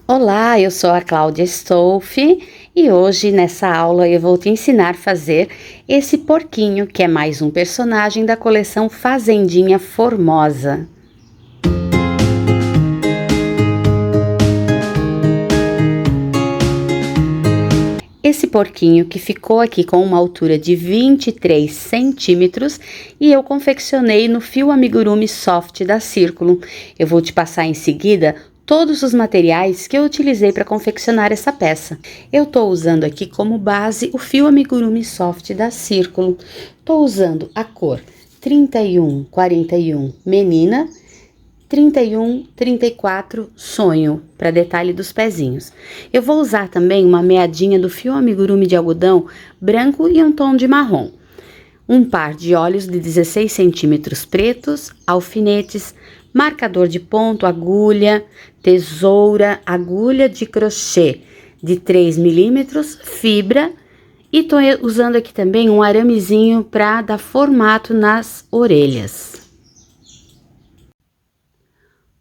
Olá, eu sou a Cláudia Stolfi e hoje nessa aula eu vou te ensinar a fazer esse porquinho que é mais um personagem da coleção Fazendinha Formosa. Esse porquinho que ficou aqui com uma altura de 23 centímetros e eu confeccionei no fio amigurumi soft da Círculo. Eu vou te passar em seguida todos os materiais que eu utilizei para confeccionar essa peça. Eu estou usando aqui como base o fio amigurumi soft da Círculo. Estou usando a cor 3141 menina, 3134 sonho, para detalhe dos pezinhos. Eu vou usar também uma meadinha do fio amigurumi de algodão branco e um tom de marrom. Um par de olhos de 16 centímetros pretos, alfinetes, marcador de ponto, agulha, tesoura, agulha de crochê de 3 milímetros, fibra, e tô usando aqui também um aramezinho para dar formato nas orelhas.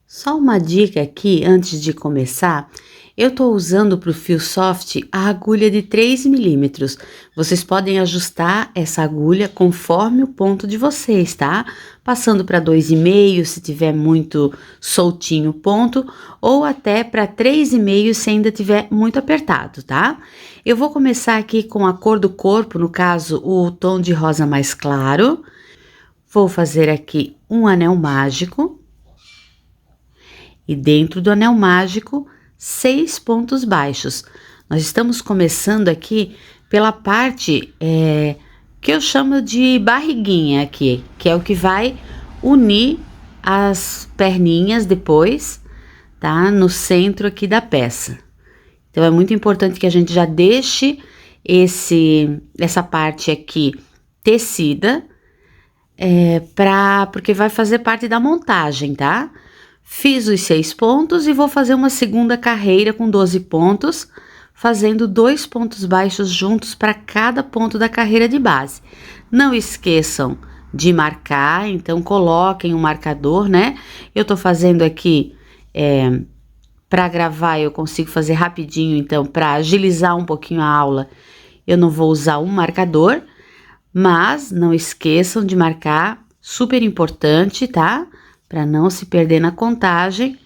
Só uma dica aqui antes de começar, eu tô usando para o fio soft a agulha de 3 milímetros. Vocês podem ajustar essa agulha conforme o ponto de vocês, tá? Passando para 2,5 se tiver muito soltinho o ponto, ou até para 3,5 se ainda tiver muito apertado, tá? Eu vou começar aqui com a cor do corpo, no caso o tom de rosa mais claro. Vou fazer aqui um anel mágico. E dentro do anel mágico, 6 pontos baixos. Nós estamos começando aqui pela parte que eu chamo de barriguinha aqui, que é o que vai unir as perninhas depois, tá? No centro aqui da peça. Então, é muito importante que a gente já deixe essa parte aqui tecida, porque vai fazer parte da montagem, tá? Fiz os 6 pontos e vou fazer uma segunda carreira com 12 pontos, fazendo 2 pontos baixos juntos para cada ponto da carreira de base. Não esqueçam de marcar, então coloquem um marcador, né? Eu tô fazendo aqui, para gravar eu consigo fazer rapidinho, então para agilizar um pouquinho a aula, eu não vou usar um marcador, mas não esqueçam de marcar, super importante, tá? Para não se perder na contagem,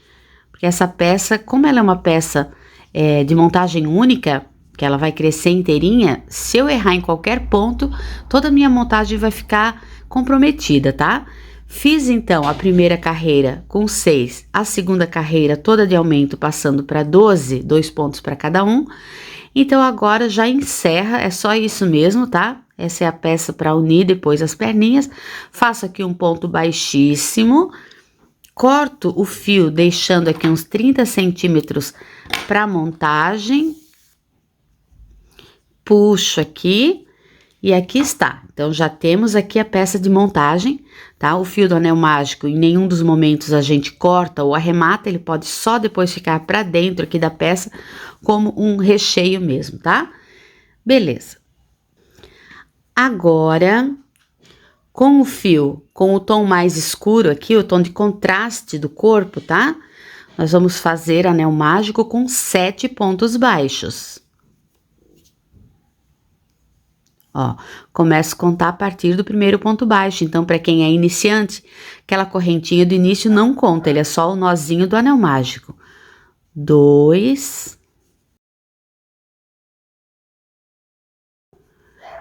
porque essa peça, como ela é uma peça de montagem única, que ela vai crescer inteirinha, se eu errar em qualquer ponto, toda a minha montagem vai ficar comprometida, tá? Fiz então a primeira carreira com 6, a segunda carreira toda de aumento passando para 12, 2 pontos para cada um. Então agora já encerra, é só isso mesmo, tá? Essa é a peça para unir depois as perninhas. Faço aqui um ponto baixíssimo. Corto o fio, deixando aqui uns 30 centímetros para montagem. Puxo aqui e aqui está. Então, já temos aqui a peça de montagem, tá? O fio do anel mágico, em nenhum dos momentos a gente corta ou arremata, ele pode só depois ficar para dentro aqui da peça, como um recheio mesmo, tá? Beleza. Agora, com o fio, com o tom mais escuro aqui, o tom de contraste do corpo, tá? Nós vamos fazer anel mágico com 7 pontos baixos. Ó, começo a contar a partir do primeiro ponto baixo. Então, para quem é iniciante, aquela correntinha do início não conta, ele é só o nozinho do anel mágico. 2,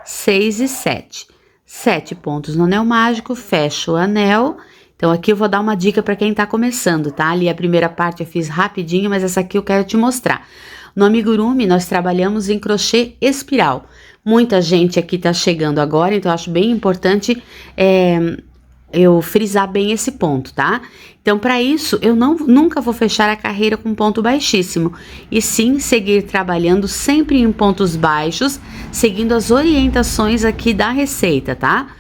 6 e 7. 7 pontos no anel mágico, fecho o anel. Então, aqui eu vou dar uma dica para quem tá começando, tá? Ali a primeira parte eu fiz rapidinho, mas essa aqui eu quero te mostrar. No amigurumi, nós trabalhamos em crochê espiral. Muita gente aqui tá chegando agora, então eu acho bem importante eu frisar bem esse ponto, tá? Então, para isso, eu nunca vou fechar a carreira com ponto baixíssimo, e sim seguir trabalhando sempre em pontos baixos, seguindo as orientações aqui da receita, tá?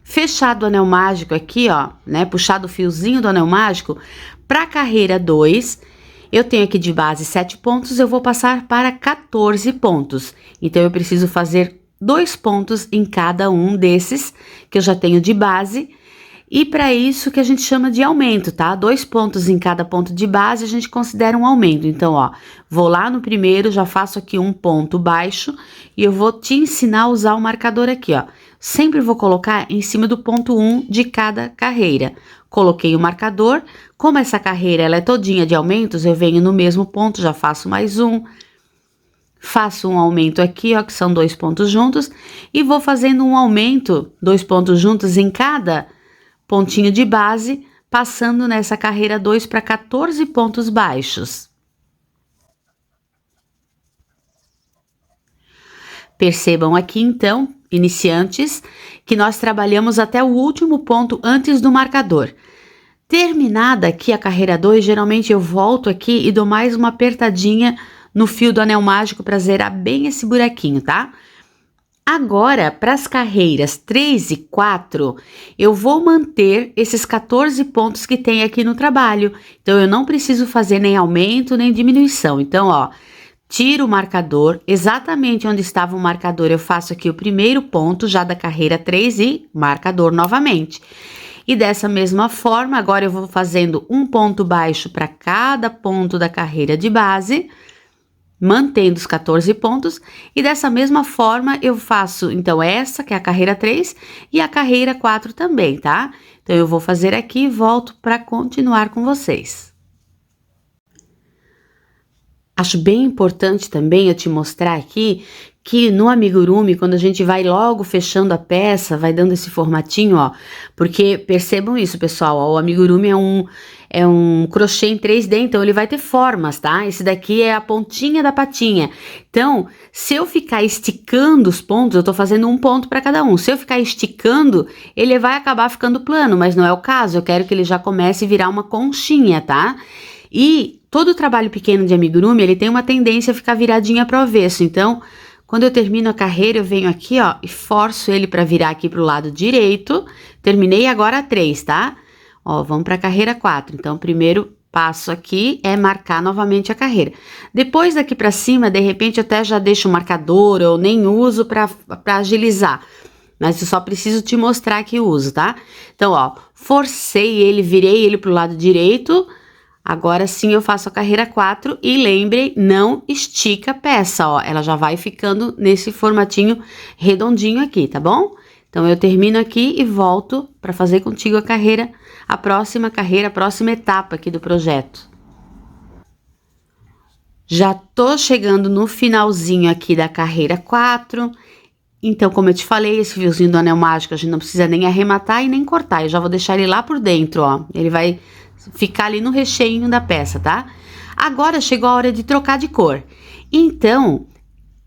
Fechado o anel mágico aqui, ó, né? Puxado o fiozinho do anel mágico, para a carreira 2, eu tenho aqui de base 7 pontos, eu vou passar para 14 pontos. Então, eu preciso fazer 2 pontos em cada um desses que eu já tenho de base. E para isso que a gente chama de aumento, tá? 2 pontos em cada ponto de base, a gente considera um aumento. Então, ó, vou lá no primeiro, já faço aqui um ponto baixo e eu vou te ensinar a usar o marcador aqui, ó. Sempre vou colocar em cima do ponto 1 de cada carreira. Coloquei o marcador, como essa carreira ela é todinha de aumentos, eu venho no mesmo ponto, já faço mais um. Faço um aumento aqui, ó, que são 2 pontos juntos, e vou fazendo um aumento, 2 pontos juntos em cada pontinho de base, passando nessa carreira 2 para 14 pontos baixos. Percebam aqui, então, iniciantes, que nós trabalhamos até o último ponto antes do marcador. Terminada aqui a carreira 2, geralmente eu volto aqui e dou mais uma apertadinha no fio do anel mágico para zerar bem esse buraquinho, tá? Agora, para as carreiras 3 e 4, eu vou manter esses 14 pontos que tem aqui no trabalho. Então, eu não preciso fazer nem aumento, nem diminuição. Então, ó, tiro o marcador, exatamente onde estava o marcador, eu faço aqui o primeiro ponto já da carreira 3 e marcador novamente. E dessa mesma forma, agora eu vou fazendo um ponto baixo para cada ponto da carreira de base, mantendo os 14 pontos, e dessa mesma forma eu faço, então, essa que é a carreira 3 e a carreira 4 também, tá? Então, eu vou fazer aqui e volto para continuar com vocês. Acho bem importante também eu te mostrar aqui que no amigurumi, quando a gente vai logo fechando a peça, vai dando esse formatinho, ó, porque percebam isso, pessoal, ó, o amigurumi é um crochê em 3D, então ele vai ter formas, tá? Esse daqui é a pontinha da patinha. Então, se eu ficar esticando os pontos, eu tô fazendo um ponto para cada um. Se eu ficar esticando, ele vai acabar ficando plano, mas não é o caso. Eu quero que ele já comece a virar uma conchinha, tá? E todo trabalho pequeno de amigurumi, ele tem uma tendência a ficar viradinha para o avesso. Então, quando eu termino a carreira, eu venho aqui, ó, e forço ele para virar aqui pro lado direito. Terminei agora a 3, tá? Ó, vamos para a carreira 4. Então, o primeiro passo aqui é marcar novamente a carreira. Depois daqui para cima, de repente, eu até já deixo o marcador, eu nem uso para agilizar. Mas eu só preciso te mostrar que uso, tá? Então, ó, forcei ele, virei ele pro lado direito. Agora sim eu faço a carreira 4 e lembrem, não estica a peça, ó. Ela já vai ficando nesse formatinho redondinho aqui, tá bom? Então, eu termino aqui e volto para fazer contigo a carreira, a próxima etapa aqui do projeto. Já tô chegando no finalzinho aqui da carreira 4. Então, como eu te falei, esse fiozinho do anel mágico a gente não precisa nem arrematar e nem cortar. Eu já vou deixar ele lá por dentro, ó. Ele vai ficar ali no recheinho da peça, tá? Agora chegou a hora de trocar de cor. Então,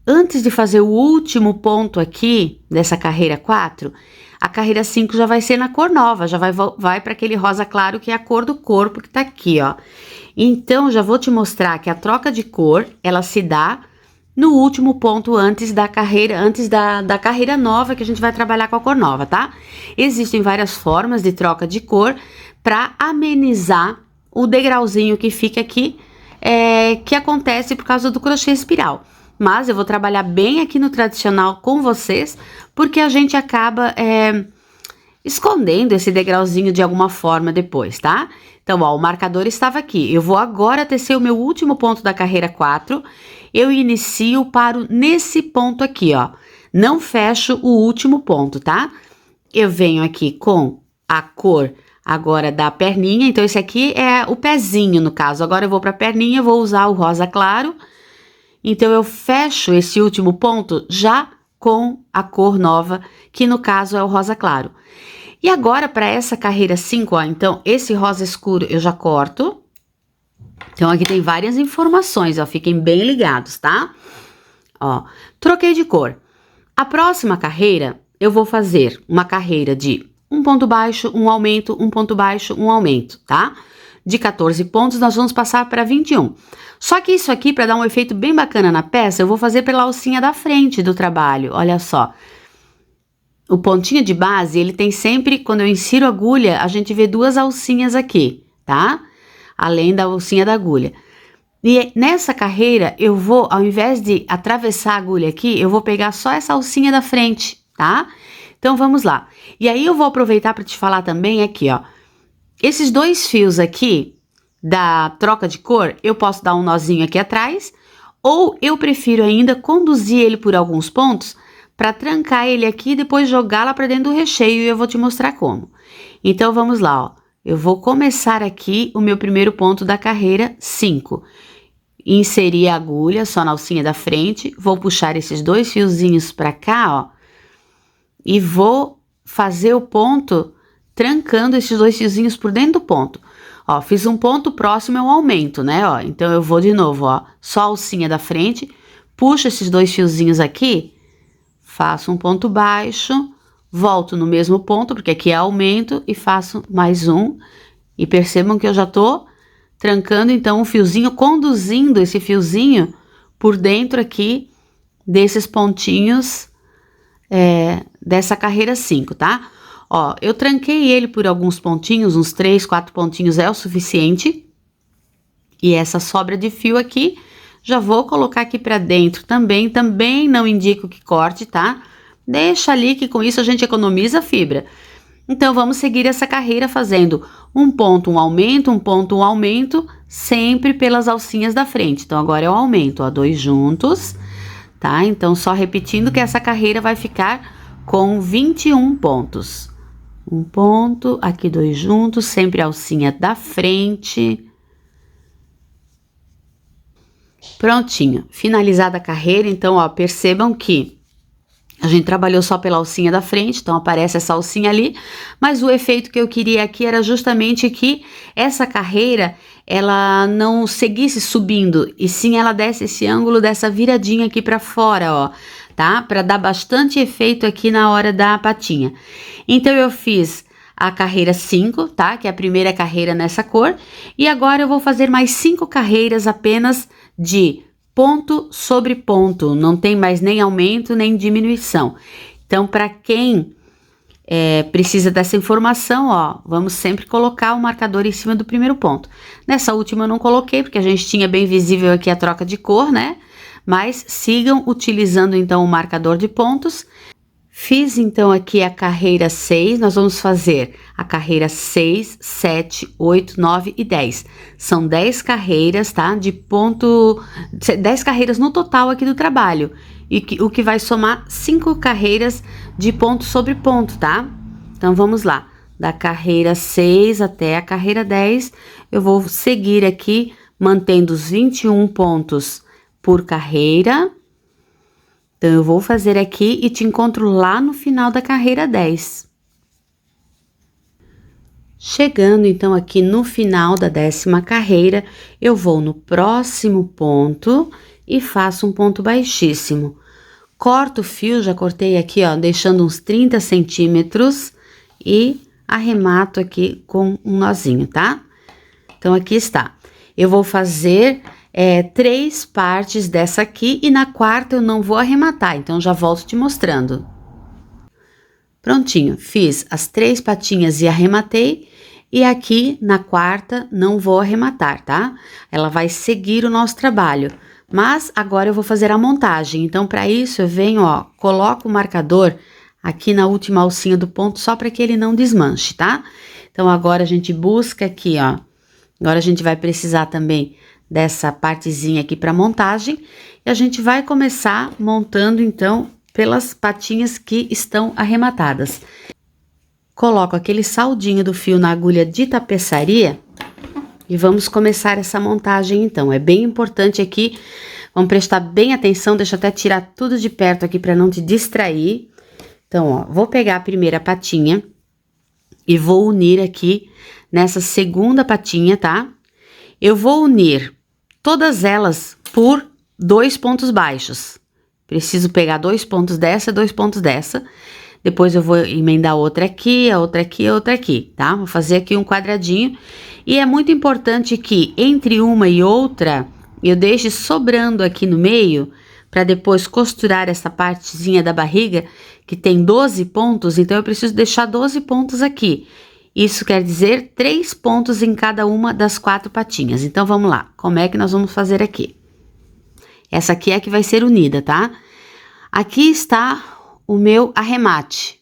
antes de fazer o último ponto aqui dessa carreira 4, a carreira 5 já vai ser na cor nova, já vai para aquele rosa claro que é a cor do corpo que tá aqui, ó. Então, já vou te mostrar que a troca de cor, ela se dá no último ponto antes da carreira nova que a gente vai trabalhar com a cor nova, tá? Existem várias formas de troca de cor para amenizar o degrauzinho que fica aqui, que acontece por causa do crochê espiral. Mas eu vou trabalhar bem aqui no tradicional com vocês, porque a gente acaba escondendo esse degrauzinho de alguma forma depois, tá? Então, ó, o marcador estava aqui. Eu vou agora tecer o meu último ponto da carreira 4. Eu inicio, paro nesse ponto aqui, ó. Não fecho o último ponto, tá? Eu venho aqui com a cor agora da perninha. Então, esse aqui é o pezinho, no caso. Agora eu vou para a perninha, vou usar o rosa claro. Então, eu fecho esse último ponto já com a cor nova, que no caso é o rosa claro. E agora, para essa carreira 5, ó, então, esse rosa escuro eu já corto. Então, aqui tem várias informações, ó, fiquem bem ligados, tá? Ó, troquei de cor. A próxima carreira, eu vou fazer uma carreira de um ponto baixo, um aumento, um ponto baixo, um aumento, tá? De 14 pontos, nós vamos passar para 21. Só que isso aqui, para dar um efeito bem bacana na peça, eu vou fazer pela alcinha da frente do trabalho, olha só. O pontinho de base, ele tem sempre, quando eu insiro a agulha, a gente vê duas alcinhas aqui, tá? Além da alcinha da agulha. E nessa carreira, eu vou, ao invés de atravessar a agulha aqui, eu vou pegar só essa alcinha da frente, tá? Então, vamos lá. E aí, eu vou aproveitar para te falar também aqui, ó. Esses 2 fios aqui da troca de cor, eu posso dar um nozinho aqui atrás, ou eu prefiro ainda conduzir ele por alguns pontos para trancar ele aqui e depois jogar lá para dentro do recheio e eu vou te mostrar como. Então, vamos lá, ó. Eu vou começar aqui o meu primeiro ponto da carreira 5. Inserir a agulha só na alcinha da frente, vou puxar esses 2 fiozinhos para cá, ó, e vou fazer o ponto trancando esses 2 fiozinhos por dentro do ponto. Ó, fiz um ponto próximo ao aumento, né, ó, então eu vou de novo, ó, só a alcinha da frente, puxo esses 2 fiozinhos aqui, faço um ponto baixo, volto no mesmo ponto, porque aqui é aumento, e faço mais um, e percebam que eu já tô trancando, então, um fiozinho, conduzindo esse fiozinho por dentro aqui desses pontinhos dessa carreira 5, tá? Ó, eu tranquei ele por alguns pontinhos, uns 3, 4 pontinhos é o suficiente. E essa sobra de fio aqui, já vou colocar aqui pra dentro também não indico que corte, tá? Deixa ali que com isso a gente economiza fibra. Então, vamos seguir essa carreira fazendo um ponto, um aumento, um ponto, um aumento, sempre pelas alcinhas da frente. Então, agora é o aumento, ó, 2 juntos, tá? Então, só repetindo que essa carreira vai ficar com 21 pontos. Um ponto, aqui 2 juntos, sempre a alcinha da frente. Prontinho, finalizada a carreira, então, ó, percebam que a gente trabalhou só pela alcinha da frente, então aparece essa alcinha ali, mas o efeito que eu queria aqui era justamente que essa carreira, ela não seguisse subindo, e sim ela desse esse ângulo dessa viradinha aqui pra fora, ó, tá? Pra dar bastante efeito aqui na hora da patinha. Então, eu fiz a carreira 5, tá? Que é a primeira carreira nessa cor, e agora eu vou fazer mais 5 carreiras apenas de ponto sobre ponto, não tem mais nem aumento nem diminuição. Então, para quem precisa dessa informação, ó, vamos sempre colocar o marcador em cima do primeiro ponto. Nessa última eu não coloquei, porque a gente tinha bem visível aqui a troca de cor, né? Mas sigam utilizando então o marcador de pontos. Fiz então aqui a carreira 6, nós vamos fazer a carreira 6, 7, 8, 9 e 10. São 10 carreiras, tá? De ponto, 10 carreiras no total aqui do trabalho. E o que vai somar 5 carreiras de ponto sobre ponto, tá? Então, vamos lá. Da carreira 6 até a carreira 10, eu vou seguir aqui, mantendo os 21 pontos por carreira. Então, eu vou fazer aqui e te encontro lá no final da carreira 10. Chegando, então, aqui no final da 10ª carreira, eu vou no próximo ponto e faço um ponto baixíssimo. Corto o fio, já cortei aqui, ó, deixando uns 30 centímetros e arremato aqui com um nozinho, tá? Então, aqui está. Eu vou fazer 3 partes dessa aqui e na quarta eu não vou arrematar, então já volto te mostrando. Prontinho, fiz as 3 patinhas e arrematei, e aqui na quarta não vou arrematar, tá? Ela vai seguir o nosso trabalho, mas agora eu vou fazer a montagem, então para isso eu venho, ó, coloco o marcador aqui na última alcinha do ponto só para que ele não desmanche, tá? Então agora a gente busca aqui, ó, agora a gente vai precisar também dessa partezinha aqui para montagem, e a gente vai começar montando então pelas patinhas que estão arrematadas. Coloco aquele saldinho do fio na agulha de tapeçaria e vamos começar essa montagem então. É bem importante aqui, vamos prestar bem atenção, deixa eu até tirar tudo de perto aqui para não te distrair. Então, ó, vou pegar a primeira patinha e vou unir aqui nessa segunda patinha, tá? Eu vou unir todas elas por 2 pontos baixos. Preciso pegar 2 pontos dessa e 2 pontos dessa. Depois eu vou emendar outra aqui, a outra aqui, a outra aqui, tá? Vou fazer aqui um quadradinho. E é muito importante que entre uma e outra, eu deixe sobrando aqui no meio, para depois costurar essa partezinha da barriga, que tem 12 pontos, então eu preciso deixar 12 pontos aqui. Isso quer dizer 3 pontos em cada uma das 4 patinhas. Então, vamos lá. Como é que nós vamos fazer aqui? Essa aqui é a que vai ser unida, tá? Aqui está o meu arremate.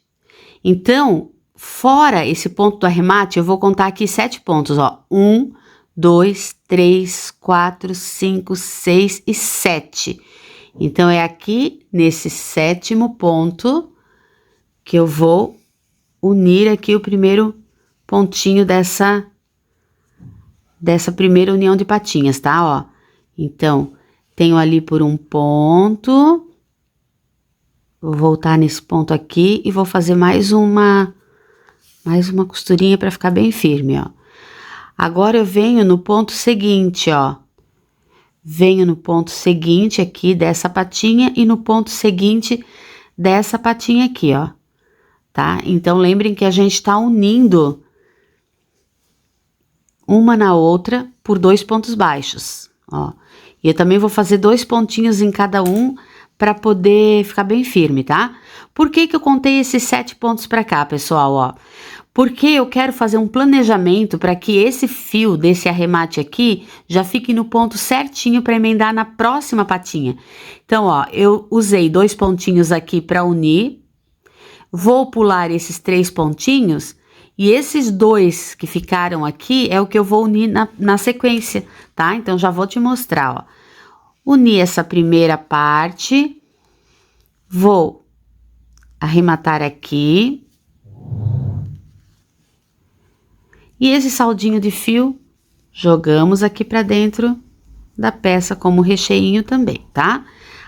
Então, fora esse ponto do arremate, eu vou contar aqui 7 pontos, ó. 1, 2, 3, 4, 5, 6 e 7. Então, é aqui, nesse 7º ponto, que eu vou unir aqui o primeiro pontinho dessa primeira união de patinhas, tá? Ó, então, tenho ali por um ponto, vou voltar nesse ponto aqui e vou fazer mais uma costurinha para ficar bem firme, ó. Agora, eu venho no ponto seguinte, ó. Venho no ponto seguinte aqui dessa patinha e no ponto seguinte dessa patinha aqui, ó. Tá? Então, lembrem que a gente tá unindo uma na outra por 2 pontos baixos, ó. E eu também vou fazer 2 pontinhos em cada um para poder ficar bem firme, tá? Por que que eu contei esses 7 pontos para cá, pessoal, ó? Porque eu quero fazer um planejamento para que esse fio desse arremate aqui já fique no ponto certinho para emendar na próxima patinha. Então, ó, eu usei 2 pontinhos aqui para unir, vou pular esses 3 pontinhos e esses 2 que ficaram aqui é o que eu vou unir na sequência, tá? Então, já vou te mostrar, ó. Unir essa primeira parte, vou arrematar aqui. E esse saldinho de fio, jogamos aqui pra dentro da peça como recheinho também, tá?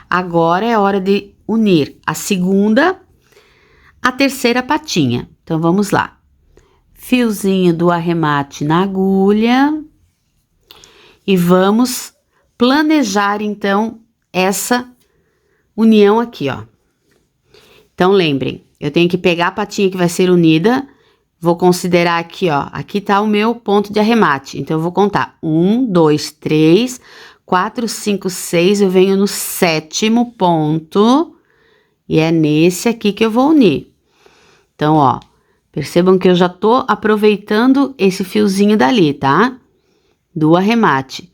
Agora é hora de unir a segunda, a terceira patinha. Então, vamos lá. Fiozinho do arremate na agulha. E vamos planejar, então, essa união aqui, ó. Então, lembrem, eu tenho que pegar a patinha que vai ser unida. Vou considerar aqui, ó, aqui tá o meu ponto de arremate. Então, eu vou contar 1, 2, 3, 4, 5, 6. Eu venho no 7º ponto. E é nesse aqui que eu vou unir. Então, ó, percebam que eu já tô aproveitando esse fiozinho dali, tá? Do arremate.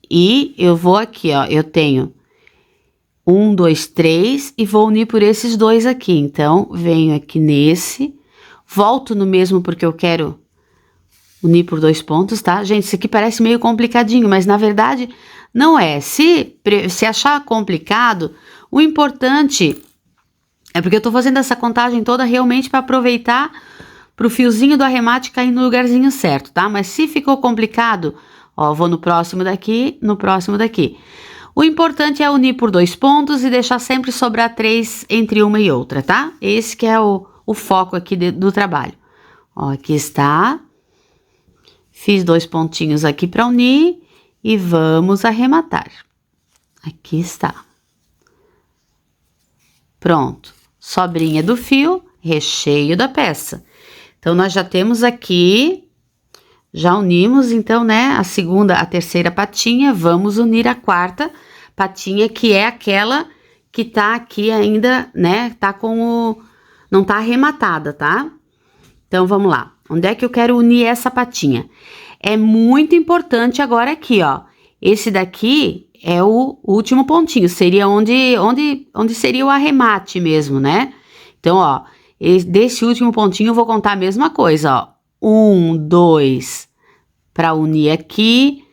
E eu vou aqui, ó, eu tenho 1, 2, 3 e vou unir por esses 2 aqui. Então, venho aqui nesse... Volto no mesmo porque eu quero unir por 2 pontos, tá? Gente, isso aqui parece meio complicadinho, mas na verdade não é. Se achar complicado, o importante é porque eu tô fazendo essa contagem toda realmente para aproveitar pro fiozinho do arremate cair no lugarzinho certo, tá? Mas se ficou complicado, ó, vou no próximo daqui, no próximo daqui. O importante é unir por 2 pontos e deixar sempre sobrar 3 entre uma e outra, tá? Esse que é o foco aqui do trabalho. Ó, aqui está. Fiz 2 pontinhos aqui para unir e vamos arrematar. Aqui está. Pronto. Sobrinha do fio, recheio da peça. Então, nós já temos aqui, já unimos, então, né, a segunda, a terceira patinha, vamos unir a quarta patinha, que é aquela que tá aqui ainda, né, tá com o... não tá arrematada, tá? Então, vamos lá. Onde é que eu quero unir essa patinha? É muito importante agora aqui, ó. Esse daqui é o último pontinho. Seria onde seria o arremate mesmo, né? Então, ó, desse último pontinho eu vou contar a mesma coisa, ó. 1, 2 para unir aqui,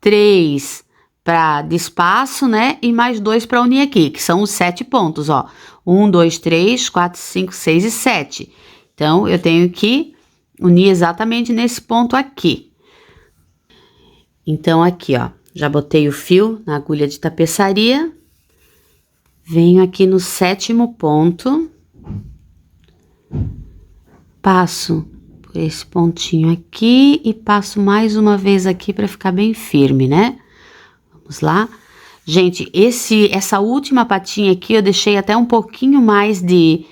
3 para de espaço, né? E mais 2 para unir aqui, que são os 7 pontos, ó. 1, 2, 3, 4, 5, 6 e 7. Então, eu tenho que unir exatamente nesse ponto aqui. Então, aqui, ó, já botei o fio na agulha de tapeçaria. Venho aqui no 7º ponto. Passo por esse pontinho aqui e passo mais uma vez aqui para ficar bem firme, né? Vamos lá. Gente, essa última patinha aqui eu deixei até um pouquinho mais de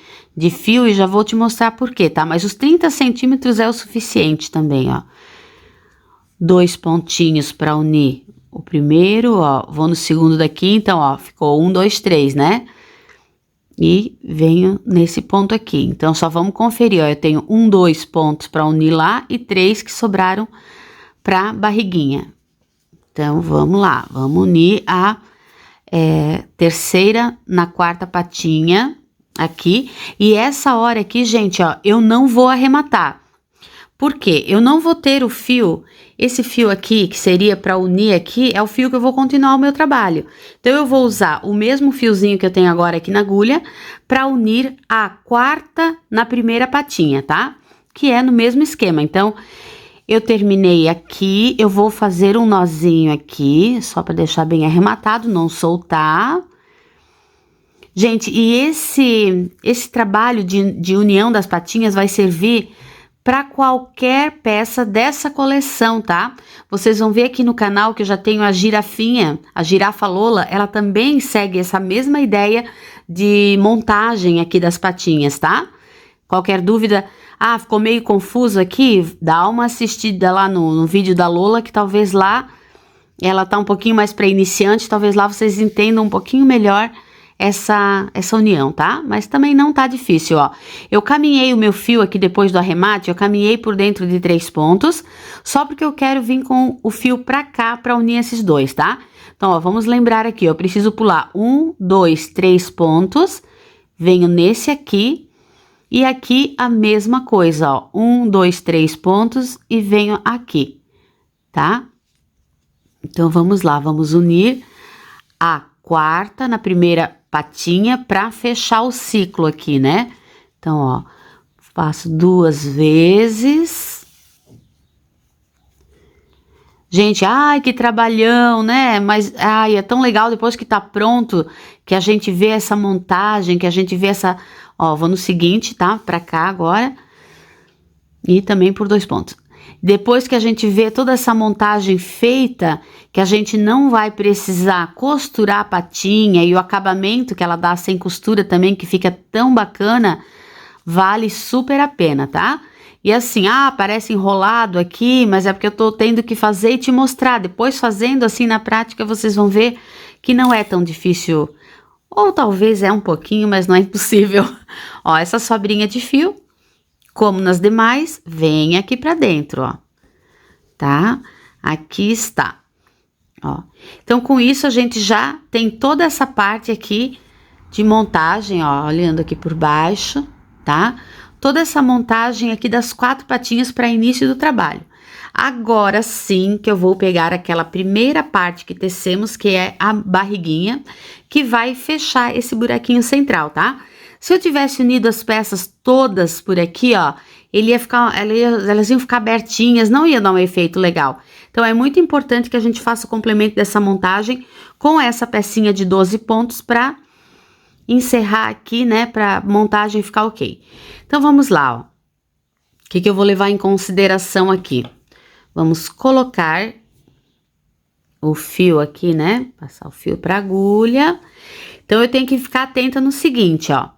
fio e já vou te mostrar por quê, tá? Mas os 30 centímetros é o suficiente também, ó. 2 pontinhos para unir o primeiro, ó. Vou no segundo daqui, então, ó, ficou 1, 2, 3, né? E venho nesse ponto aqui. Então, só vamos conferir, ó. Eu tenho 1, 2 pontos para unir lá e 3 que sobraram para barriguinha. Então, vamos lá, vamos unir a terceira na quarta patinha, aqui. E essa hora aqui, gente, ó, eu não vou arrematar. Por quê? Eu não vou ter o fio, esse fio aqui, que seria para unir aqui, é o fio que eu vou continuar o meu trabalho. Então, eu vou usar o mesmo fiozinho que eu tenho agora aqui na agulha, para unir a quarta na primeira patinha, tá? Que é no mesmo esquema. Então, eu terminei aqui, eu vou fazer um nozinho aqui, só para deixar bem arrematado, não soltar. Gente, e esse trabalho de união das patinhas vai servir para qualquer peça dessa coleção, tá? Vocês vão ver aqui no canal que eu já tenho a girafinha, a girafa Lola, ela também segue essa mesma ideia de montagem aqui das patinhas, tá? Qualquer dúvida, ficou meio confuso aqui? Dá uma assistida lá no vídeo da Lola, que talvez lá ela tá um pouquinho mais para iniciante, talvez lá vocês entendam um pouquinho melhor essa união, tá? Mas também não tá difícil, ó. Eu caminhei o meu fio aqui depois do arremate, eu caminhei por dentro de 3 pontos, só porque eu quero vir com o fio pra cá pra unir esses dois, tá? Então, ó, vamos lembrar aqui, eu preciso pular 1, 2, 3 pontos, venho nesse aqui, e aqui a mesma coisa, ó. 1, 2, 3 pontos e venho aqui, tá? Então, vamos lá, vamos unir a quarta na primeira patinha para fechar o ciclo aqui, né? Então, ó, faço 2 vezes. Gente, ai, que trabalhão, né? Mas, ai, é tão legal depois que tá pronto, que a gente vê essa montagem, que a gente vê essa... Ó, vou no seguinte, tá? Pra cá agora. E também por 2 pontos. Depois que a gente vê toda essa montagem feita, que a gente não vai precisar costurar a patinha e o acabamento que ela dá sem costura também, que fica tão bacana, vale super a pena, tá? E assim, parece enrolado aqui, mas é porque eu tô tendo que fazer e te mostrar. Depois fazendo assim na prática, vocês vão ver que não é tão difícil. Ou talvez é um pouquinho, mas não é impossível. Ó, essa sobrinha de fio, como nas demais, vem aqui pra dentro, ó, tá? Aqui está, ó. Então, com isso, a gente já tem toda essa parte aqui de montagem, ó, olhando aqui por baixo, tá? Toda essa montagem aqui das 4 patinhas para início do trabalho. Agora sim que eu vou pegar aquela primeira parte que tecemos, que é a barriguinha, que vai fechar esse buraquinho central, tá? Se eu tivesse unido as peças todas por aqui, ó, elas iam ficar abertinhas, não ia dar um efeito legal. Então, é muito importante que a gente faça o complemento dessa montagem com essa pecinha de 12 pontos para encerrar aqui, né, pra montagem ficar ok. Então, vamos lá, ó. O que eu vou levar em consideração aqui? Vamos colocar o fio aqui, né, passar o fio pra agulha. Então, eu tenho que ficar atenta no seguinte, ó.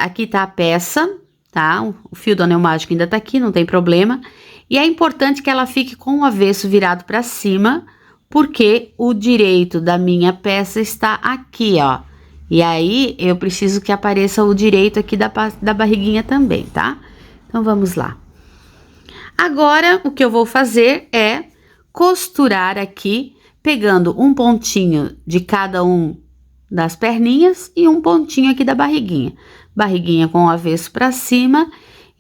Aqui tá a peça, tá? O fio do anel mágico ainda tá aqui, não tem problema. E é importante que ela fique com o avesso virado pra cima, porque o direito da minha peça está aqui, ó. E aí, eu preciso que apareça o direito aqui da barriguinha também, tá? Então, vamos lá. Agora, o que eu vou fazer é costurar aqui, pegando um pontinho de cada um das perninhas e um pontinho aqui da barriguinha. Barriguinha com o avesso pra cima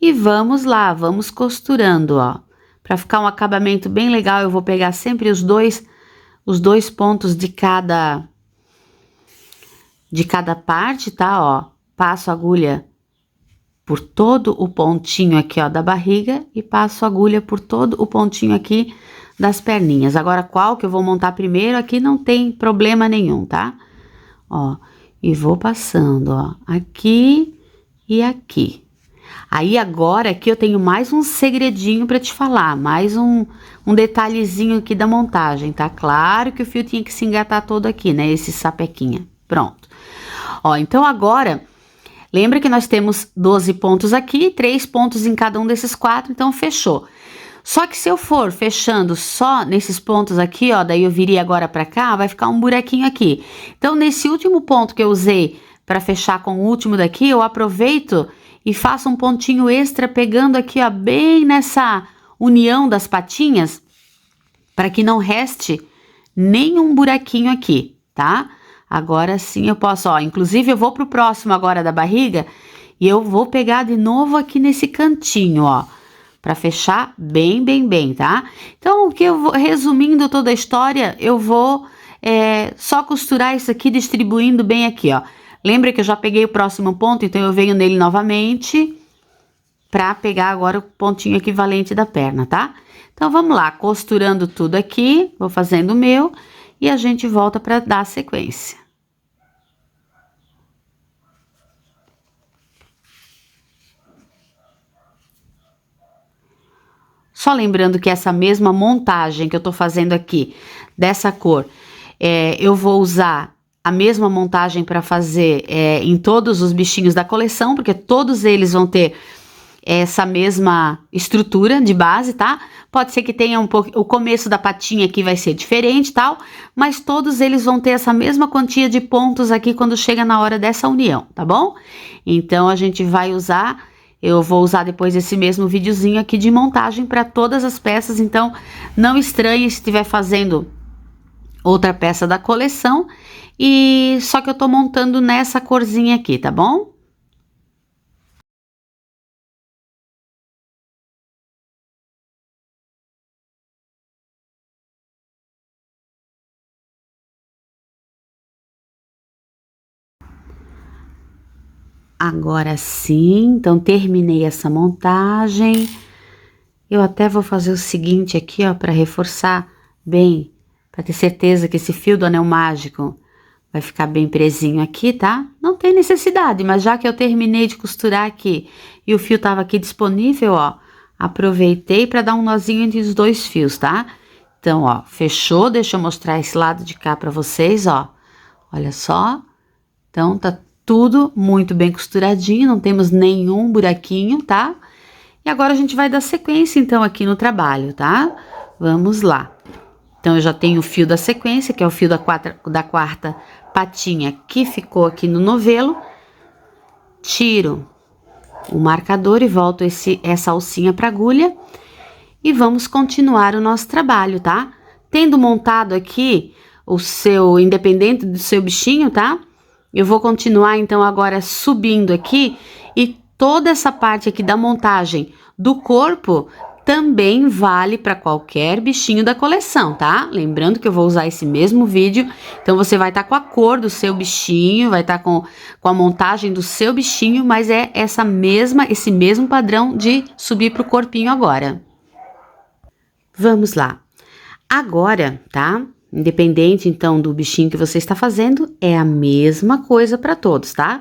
e vamos lá, vamos costurando, ó. Pra ficar um acabamento bem legal, eu vou pegar sempre os dois pontos de cada parte, tá, ó. Passo a agulha por todo o pontinho aqui, ó, da barriga e passo a agulha por todo o pontinho aqui das perninhas. Agora, qual que eu vou montar primeiro, aqui não tem problema nenhum, tá? Ó, e vou passando, ó, aqui e aqui. Aí, agora, aqui eu tenho mais um segredinho pra te falar, mais um detalhezinho aqui da montagem, tá? Claro que o fio tinha que se engatar todo aqui, né? Esse sapequinha. Pronto. Ó, então agora, lembra que nós temos 12 pontos aqui, 3 pontos em cada um desses 4, então fechou. Só que se eu for fechando só nesses pontos aqui, ó, daí eu viria agora pra cá, vai ficar um buraquinho aqui. Então, nesse último ponto que eu usei pra fechar com o último daqui, eu aproveito e faço um pontinho extra pegando aqui, ó, bem nessa união das patinhas, para que não reste nenhum buraquinho aqui, tá? Agora sim eu posso, ó, inclusive eu vou pro próximo agora da barriga e eu vou pegar de novo aqui nesse cantinho, ó, pra fechar bem, bem, bem, tá? Então, o que eu vou, resumindo toda a história, eu vou só costurar isso aqui, distribuindo bem aqui, ó. Lembra que eu já peguei o próximo ponto, então eu venho nele novamente pra pegar agora o pontinho equivalente da perna, tá? Então, vamos lá, costurando tudo aqui, vou fazendo o meu e a gente volta pra dar a sequência. Só lembrando que essa mesma montagem que eu tô fazendo aqui, dessa cor, eu vou usar a mesma montagem para fazer em todos os bichinhos da coleção, porque todos eles vão ter essa mesma estrutura de base, tá? Pode ser que tenha um pouco, o começo da patinha aqui vai ser diferente, tal, mas todos eles vão ter essa mesma quantia de pontos aqui quando chega na hora dessa união, tá bom? Então, a gente vai usar, eu vou usar depois esse mesmo videozinho aqui de montagem para todas as peças, então não estranhe se estiver fazendo outra peça da coleção, e só que eu tô montando nessa corzinha aqui, tá bom? Agora sim, então terminei essa montagem. Eu até vou fazer o seguinte aqui, ó, para reforçar bem, para ter certeza que esse fio do anel mágico vai ficar bem presinho aqui, tá? Não tem necessidade, mas já que eu terminei de costurar aqui e o fio tava aqui disponível, ó, aproveitei para dar um nozinho entre os dois fios, tá? Então, ó, fechou, deixa eu mostrar esse lado de cá para vocês, ó. Olha só. Então, tá tudo muito bem costuradinho, não temos nenhum buraquinho, tá? E agora a gente vai dar sequência, então, aqui no trabalho, tá? Vamos lá. Então, eu já tenho o fio da sequência, que é o fio da quarta patinha que ficou aqui no novelo. Tiro o marcador e volto essa alcinha pra agulha. E vamos continuar o nosso trabalho, tá? Tendo montado aqui o seu, independente do seu bichinho, tá? Eu vou continuar, então, agora subindo aqui e toda essa parte aqui da montagem do corpo também vale para qualquer bichinho da coleção, tá? Lembrando que eu vou usar esse mesmo vídeo, então você vai estar com a cor do seu bichinho, vai estar com a montagem do seu bichinho, mas é esse mesmo padrão de subir pro corpinho agora. Vamos lá. Agora, tá? Independente, então, do bichinho que você está fazendo, é a mesma coisa para todos, tá?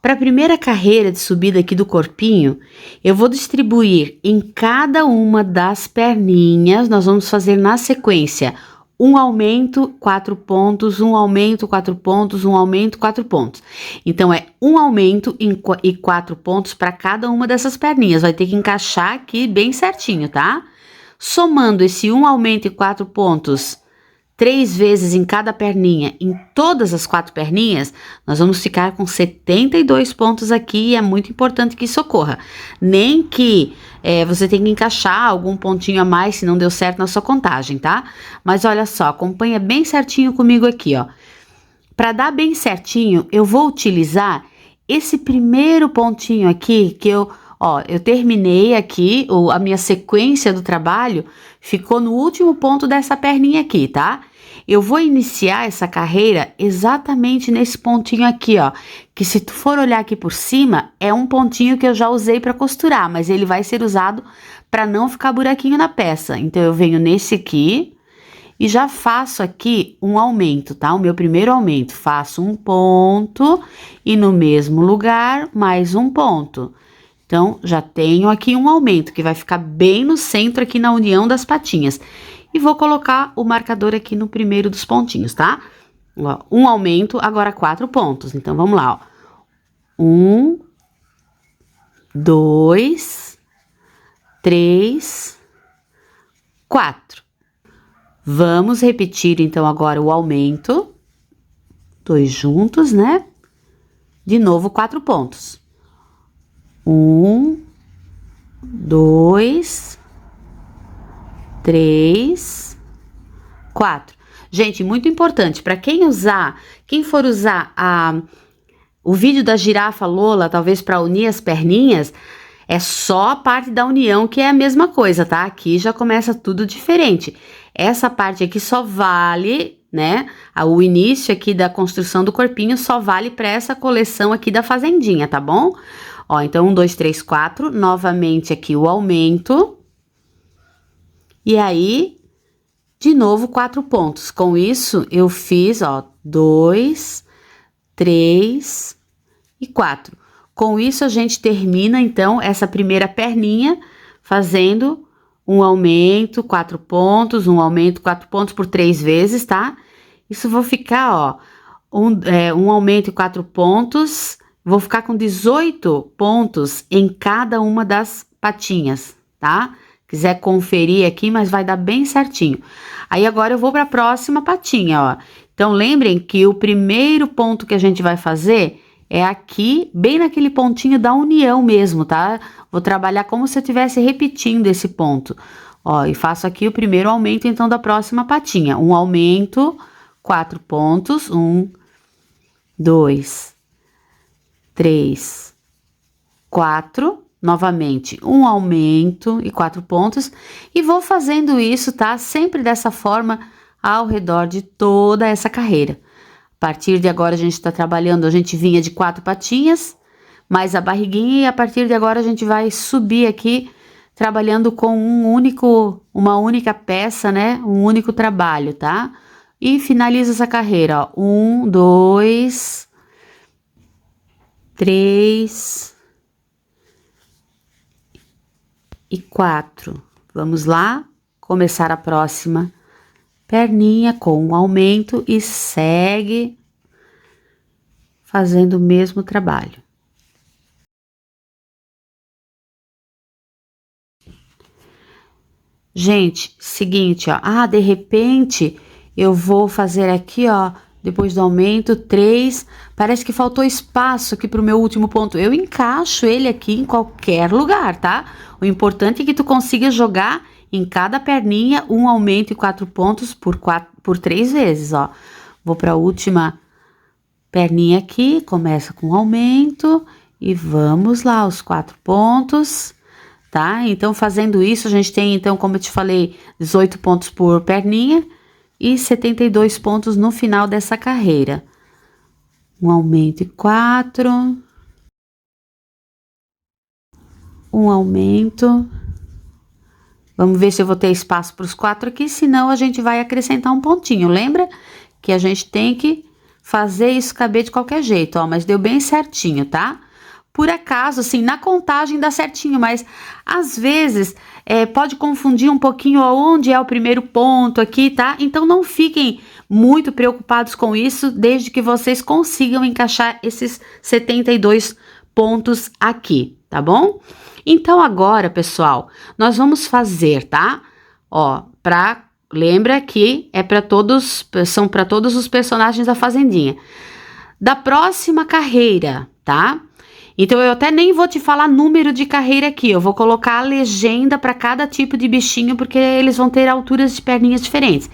Para a primeira carreira de subida aqui do corpinho, eu vou distribuir em cada uma das perninhas, nós vamos fazer na sequência um aumento, 4 pontos, um aumento, 4 pontos, um aumento, 4 pontos. Então, é um aumento e 4 pontos para cada uma dessas perninhas, vai ter que encaixar aqui bem certinho, tá? Somando esse um aumento e 4 pontos 3 vezes em cada perninha, em todas as 4 perninhas, nós vamos ficar com 72 pontos aqui e é muito importante que isso ocorra. Nem que você tenha que encaixar algum pontinho a mais se não deu certo na sua contagem, tá? Mas olha só, acompanha bem certinho comigo aqui, ó. Para dar bem certinho, eu vou utilizar esse primeiro pontinho aqui que eu terminei aqui, a minha sequência do trabalho ficou no último ponto dessa perninha aqui, tá? Eu vou iniciar essa carreira exatamente nesse pontinho aqui, ó, que se tu for olhar aqui por cima, é um pontinho que eu já usei para costurar, mas ele vai ser usado para não ficar buraquinho na peça. Então, eu venho nesse aqui e já faço aqui um aumento, tá? O meu primeiro aumento, faço um ponto e no mesmo lugar, mais um ponto. Então, já tenho aqui um aumento, que vai ficar bem no centro aqui na união das patinhas. E vou colocar o marcador aqui no primeiro dos pontinhos, tá? Ó, um aumento, agora 4 pontos. Então, vamos lá, ó. 1, 2, 3, 4. Vamos repetir, então, agora o aumento. 2 juntos, né? De novo, 4 pontos. 1, 2, 3, 4. Gente, muito importante, para quem for usar o vídeo da girafa Lola, talvez para unir as perninhas, é só a parte da união que é a mesma coisa, tá? Aqui já começa tudo diferente. Essa parte aqui só vale, né? O início aqui da construção do corpinho só vale para essa coleção aqui da fazendinha, tá bom? Ó, então 1, 2, 3, 4, novamente aqui o aumento. E aí, de novo, 4 pontos. Com isso, eu fiz, ó, 2, 3 e 4. Com isso, a gente termina, então, essa primeira perninha fazendo um aumento, 4 pontos, um aumento, 4 pontos por 3 vezes, tá? Isso vou ficar, ó, um aumento e 4 pontos, vou ficar com 18 pontos em cada uma das patinhas, tá? Quiser conferir aqui, mas vai dar bem certinho. Aí, agora eu vou para a próxima patinha, ó. Então, lembrem que o primeiro ponto que a gente vai fazer é aqui, bem naquele pontinho da união mesmo, tá? Vou trabalhar como se eu estivesse repetindo esse ponto. Ó, e faço aqui o primeiro aumento, então, da próxima patinha. Um aumento, 4 pontos. 1, 2, 3, 4. Novamente, um aumento e 4 pontos. E vou fazendo isso, tá? Sempre dessa forma, ao redor de toda essa carreira. A partir de agora, a gente tá trabalhando, a gente vinha de 4 patinhas, mais a barriguinha, e a partir de agora, a gente vai subir aqui, trabalhando com uma única peça, né? Um único trabalho, tá? E finaliza essa carreira, ó. 1, 2, 3... e 4. Vamos lá, começar a próxima perninha com um aumento e segue fazendo o mesmo trabalho. Gente, seguinte, ó, de repente eu vou fazer aqui, ó, depois do aumento, 3, parece que faltou espaço aqui pro meu último ponto. Eu encaixo ele aqui em qualquer lugar, tá? O importante é que tu consiga jogar em cada perninha um aumento e 4 pontos por 3 vezes, ó. Vou pra última perninha aqui, começa com aumento e vamos lá, os 4 pontos, tá? Então, fazendo isso, a gente tem, então, como eu te falei, 18 pontos por perninha e 72 pontos no final dessa carreira. Um aumento e 4. Um aumento. Vamos ver se eu vou ter espaço para os 4 aqui, senão a gente vai acrescentar um pontinho. Lembra que a gente tem que fazer isso caber de qualquer jeito, ó, mas deu bem certinho, tá? Por acaso, assim, na contagem dá certinho, mas às vezes pode confundir um pouquinho onde é o primeiro ponto aqui, tá? Então não fiquem muito preocupados com isso, desde que vocês consigam encaixar esses 72 pontos aqui, tá bom? Então agora, pessoal, nós vamos fazer, tá? Ó, lembra que são para todos os personagens da Fazendinha. Da próxima carreira, tá? Então, eu até nem vou te falar número de carreira aqui, eu vou colocar a legenda para cada tipo de bichinho, porque eles vão ter alturas de perninhas diferentes.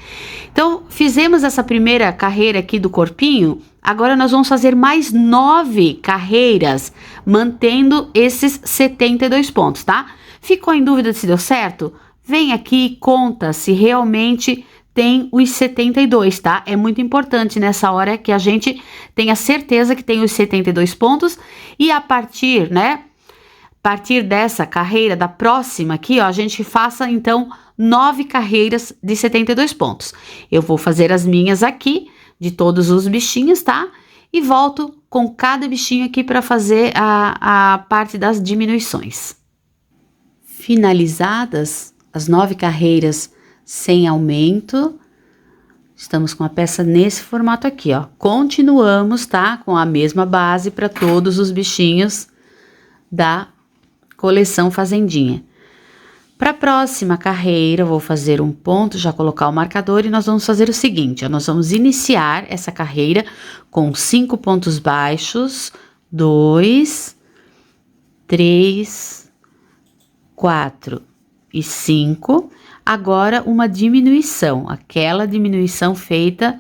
Então, fizemos essa primeira carreira aqui do corpinho, agora nós vamos fazer mais 9 carreiras, mantendo esses 72 pontos, tá? Ficou em dúvida se deu certo? Vem aqui e conta se realmente tem os 72, tá? É muito importante nessa hora que a gente tenha certeza que tem os 72 pontos e a partir, né? A partir dessa carreira, da próxima aqui, ó, a gente faça, então, 9 carreiras de 72 pontos. Eu vou fazer as minhas aqui, de todos os bichinhos, tá? E volto com cada bichinho aqui para fazer a parte das diminuições. Finalizadas as 9 carreiras sem aumento, estamos com a peça nesse formato aqui, ó. Continuamos, tá? Com a mesma base para todos os bichinhos da coleção Fazendinha. Para a próxima carreira, eu vou fazer um ponto, já colocar o marcador e nós vamos fazer o seguinte, ó, nós vamos iniciar essa carreira com 5 pontos baixos, 2, 3, 4 e 5. agora uma diminuição, aquela diminuição feita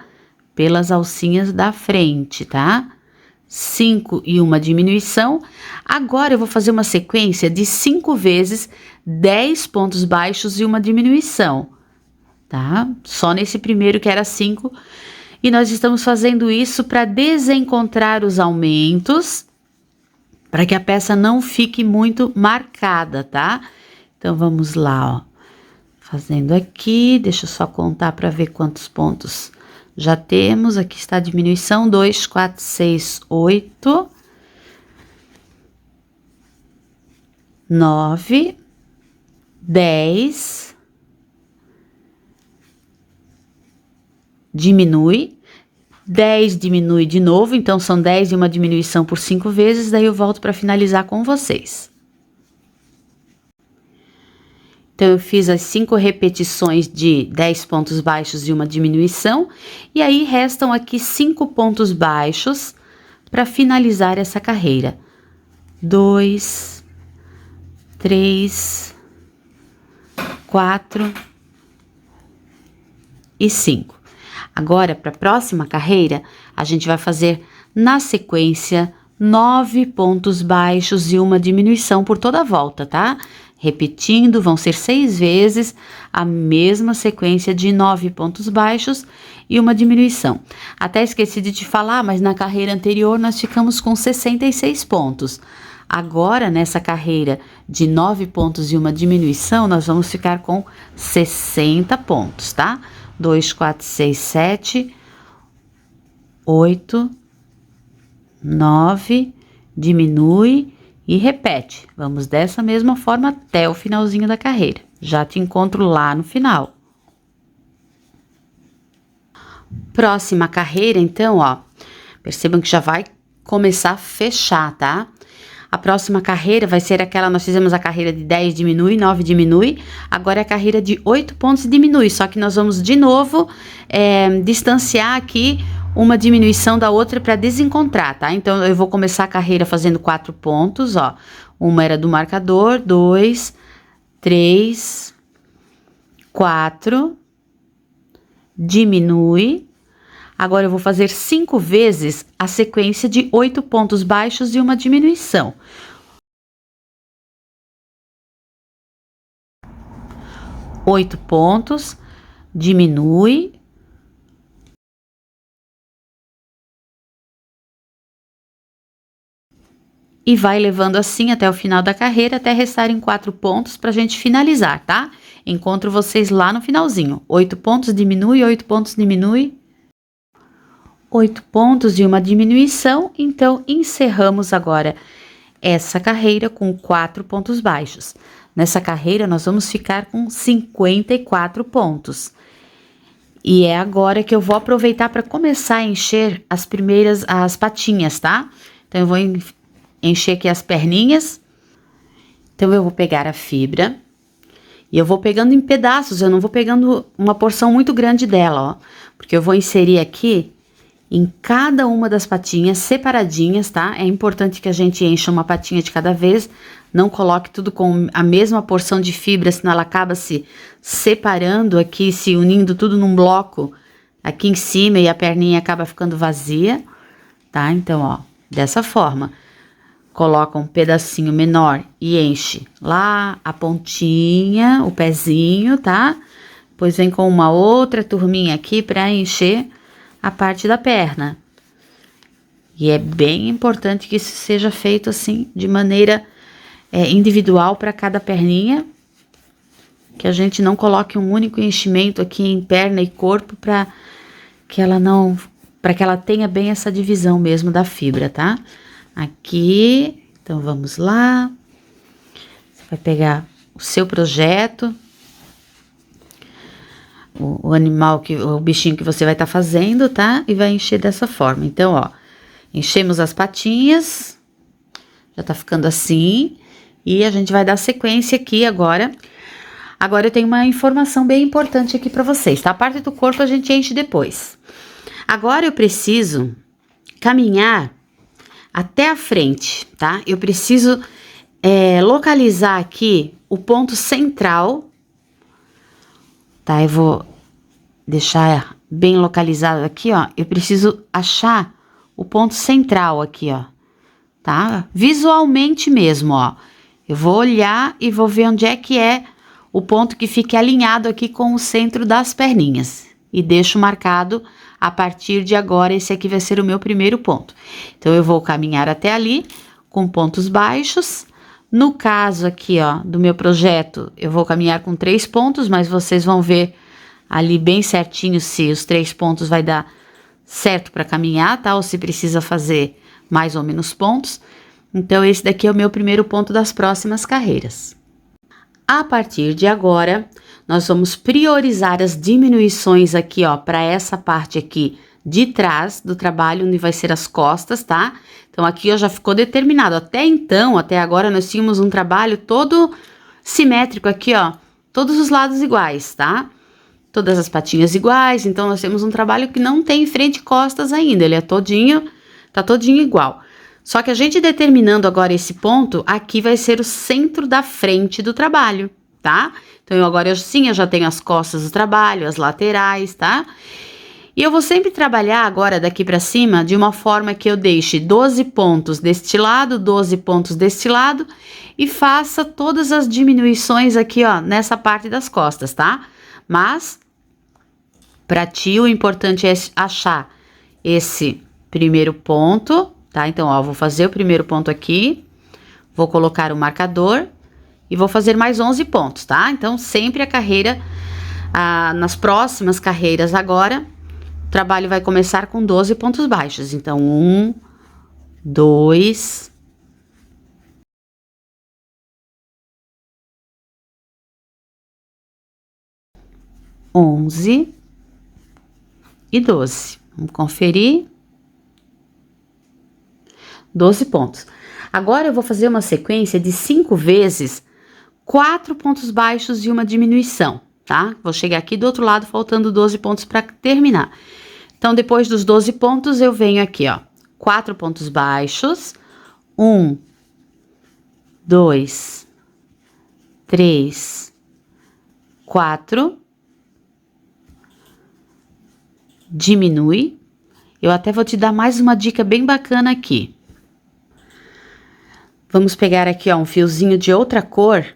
pelas alcinhas da frente, tá? 5 e uma diminuição. Agora eu vou fazer uma sequência de 5 vezes 10 pontos baixos e uma diminuição, tá? Só nesse primeiro que era 5. E nós estamos fazendo isso para desencontrar os aumentos, para que a peça não fique muito marcada, tá? Então, vamos lá, ó. Fazendo aqui, deixa eu só contar para ver quantos pontos já temos. Aqui está a diminuição, 2, 4, 6, 8, 9, 10, diminui, 10 diminui de novo, então são 10 e uma diminuição por 5 vezes, daí eu volto para finalizar com vocês. Então, eu fiz as 5 repetições de 10 pontos baixos e uma diminuição, e aí restam aqui 5 pontos baixos para finalizar essa carreira. 2, 3, 4 e 5. Agora, para a próxima carreira, a gente vai fazer na sequência 9 pontos baixos e uma diminuição por toda a volta, tá? Repetindo, vão ser 6 vezes a mesma sequência de 9 pontos baixos e uma diminuição. Até esqueci de te falar, mas na carreira anterior nós ficamos com 66 pontos. Agora, nessa carreira de 9 pontos e uma diminuição, nós vamos ficar com 60 pontos, tá? 2, 4, 6, 7, 8, 9, diminui e repete. Vamos dessa mesma forma até o finalzinho da carreira. Já te encontro lá no final. Próxima carreira, então, ó, percebam que já vai começar a fechar, tá? A próxima carreira vai ser aquela, nós fizemos a carreira de 10 diminui, 9 diminui, agora é a carreira de 8 pontos e diminui, só que nós vamos de novo distanciar aqui uma diminuição da outra para desencontrar, tá? Então, eu vou começar a carreira fazendo 4 pontos, ó. Uma era do marcador, 2, 3, 4, diminui. Agora, eu vou fazer 5 vezes a sequência de 8 pontos baixos e uma diminuição. Oito pontos, diminui. E vai levando assim até o final da carreira, até restarem 4 pontos pra gente finalizar, tá? Encontro vocês lá no finalzinho. 8 pontos, diminui, 8 pontos, diminui. 8 pontos e uma diminuição, então encerramos agora essa carreira com 4 pontos baixos. Nessa carreira, nós vamos ficar com 54 pontos. E é agora que eu vou aproveitar para começar a encher as patinhas, tá? Então, eu vou encher aqui as perninhas. Então, eu vou pegar a fibra e eu vou pegando em pedaços, eu não vou pegando uma porção muito grande dela, ó. Porque eu vou inserir aqui em cada uma das patinhas separadinhas, tá? É importante que a gente encha uma patinha de cada vez, não coloque tudo com a mesma porção de fibra, senão ela acaba se separando aqui, se unindo tudo num bloco aqui em cima e a perninha acaba ficando vazia, tá? Então, ó, dessa forma, coloca um pedacinho menor e enche lá a pontinha, o pezinho, tá? Depois vem com uma outra turminha aqui para encher a parte da perna. E é bem importante que isso seja feito assim, de maneira individual para cada perninha, que a gente não coloque um único enchimento aqui em perna e corpo para que ela tenha bem essa divisão mesmo da fibra, tá? Aqui, então vamos lá. Você vai pegar o seu projeto, o animal, o bichinho que você vai estar fazendo, tá? E vai encher dessa forma. Então, ó, enchemos as patinhas, já tá ficando assim, e a gente vai dar sequência aqui agora. Agora eu tenho uma informação bem importante aqui pra vocês, tá? A parte do corpo a gente enche depois. Agora eu preciso caminhar até a frente, tá? Eu preciso localizar aqui o ponto central tá? Eu vou deixar bem localizado aqui, ó. Eu preciso achar o ponto central aqui, ó, tá? Visualmente mesmo, ó. Eu vou olhar e vou ver onde é o ponto que fique alinhado aqui com o centro das perninhas. E deixo marcado, a partir de agora, esse aqui vai ser o meu primeiro ponto. Então, eu vou caminhar até ali, com pontos baixos. No caso aqui, ó, do meu projeto, eu vou caminhar com 3 pontos, mas vocês vão ver ali bem certinho se os 3 pontos vai dar certo para caminhar, tá? Ou se precisa fazer mais ou menos pontos. Então, esse daqui é o meu primeiro ponto das próximas carreiras. A partir de agora, nós vamos priorizar as diminuições aqui, ó, para essa parte aqui de trás do trabalho, onde vai ser as costas, tá? Então, aqui, ó, já ficou determinado. Até então, até agora, nós tínhamos um trabalho todo simétrico aqui, ó, todos os lados iguais, tá? Todas as patinhas iguais, então, nós temos um trabalho que não tem frente e costas ainda, ele é todinho, tá todinho igual. Só que a gente determinando agora esse ponto, aqui vai ser o centro da frente do trabalho, tá? Então, eu já tenho as costas do trabalho, as laterais, tá? E eu vou sempre trabalhar agora daqui pra cima de uma forma que eu deixe 12 pontos deste lado, 12 pontos deste lado e faça todas as diminuições aqui, ó, nessa parte das costas, tá? Mas, pra ti, o importante é achar esse primeiro ponto, tá? Então, ó, vou fazer o primeiro ponto aqui, vou colocar o marcador e vou fazer mais 11 pontos, tá? Então, sempre a carreira, nas próximas carreiras agora, o trabalho vai começar com 12 pontos baixos. Então, 1, 2, 11 e 12. Vamos conferir. 12 pontos. Agora, eu vou fazer uma sequência de 5 vezes 4 pontos baixos e uma diminuição, tá? Vou chegar aqui do outro lado, faltando 12 pontos para terminar. Então, depois dos 12 pontos, eu venho aqui, ó, 4 pontos baixos, 1, 2, 3, 4, diminui. Eu até vou te dar mais uma dica bem bacana aqui. Vamos pegar aqui, ó, um fiozinho de outra cor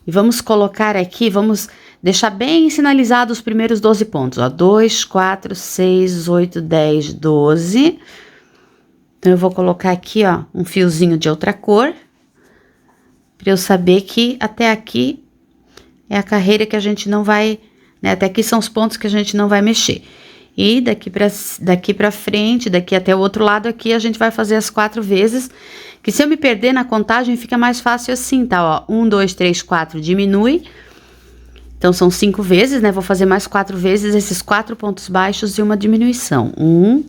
e vamos colocar aqui, vamos deixar bem sinalizado os primeiros 12 pontos, ó, 2, 4, 6, 8, 10, 12. Então, eu vou colocar aqui, ó, um fiozinho de outra cor, para eu saber que até aqui é a carreira que a gente não vai, né, até aqui são os pontos que a gente não vai mexer. E daqui pra frente, daqui até o outro lado aqui, a gente vai fazer as 4 vezes, que se eu me perder na contagem, fica mais fácil assim, tá? Ó, 1, 2, 3, 4, diminui. Então, são 5 vezes, né? Vou fazer mais 4 vezes esses 4 pontos baixos e uma diminuição. 1,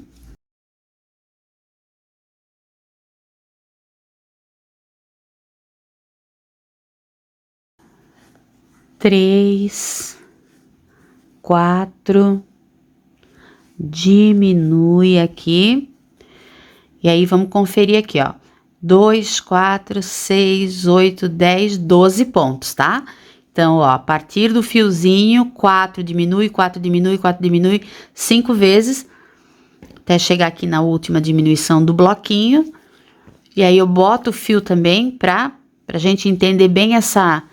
3, 4, diminui aqui. E aí, vamos conferir aqui, ó. 2, 4, 6, 8, 10, 12 pontos, tá? Então, ó, a partir do fiozinho, 4 diminui, 4 diminui, 4 diminui, 5 vezes, até chegar aqui na última diminuição do bloquinho. E aí, eu boto o fio também pra gente entender bem essa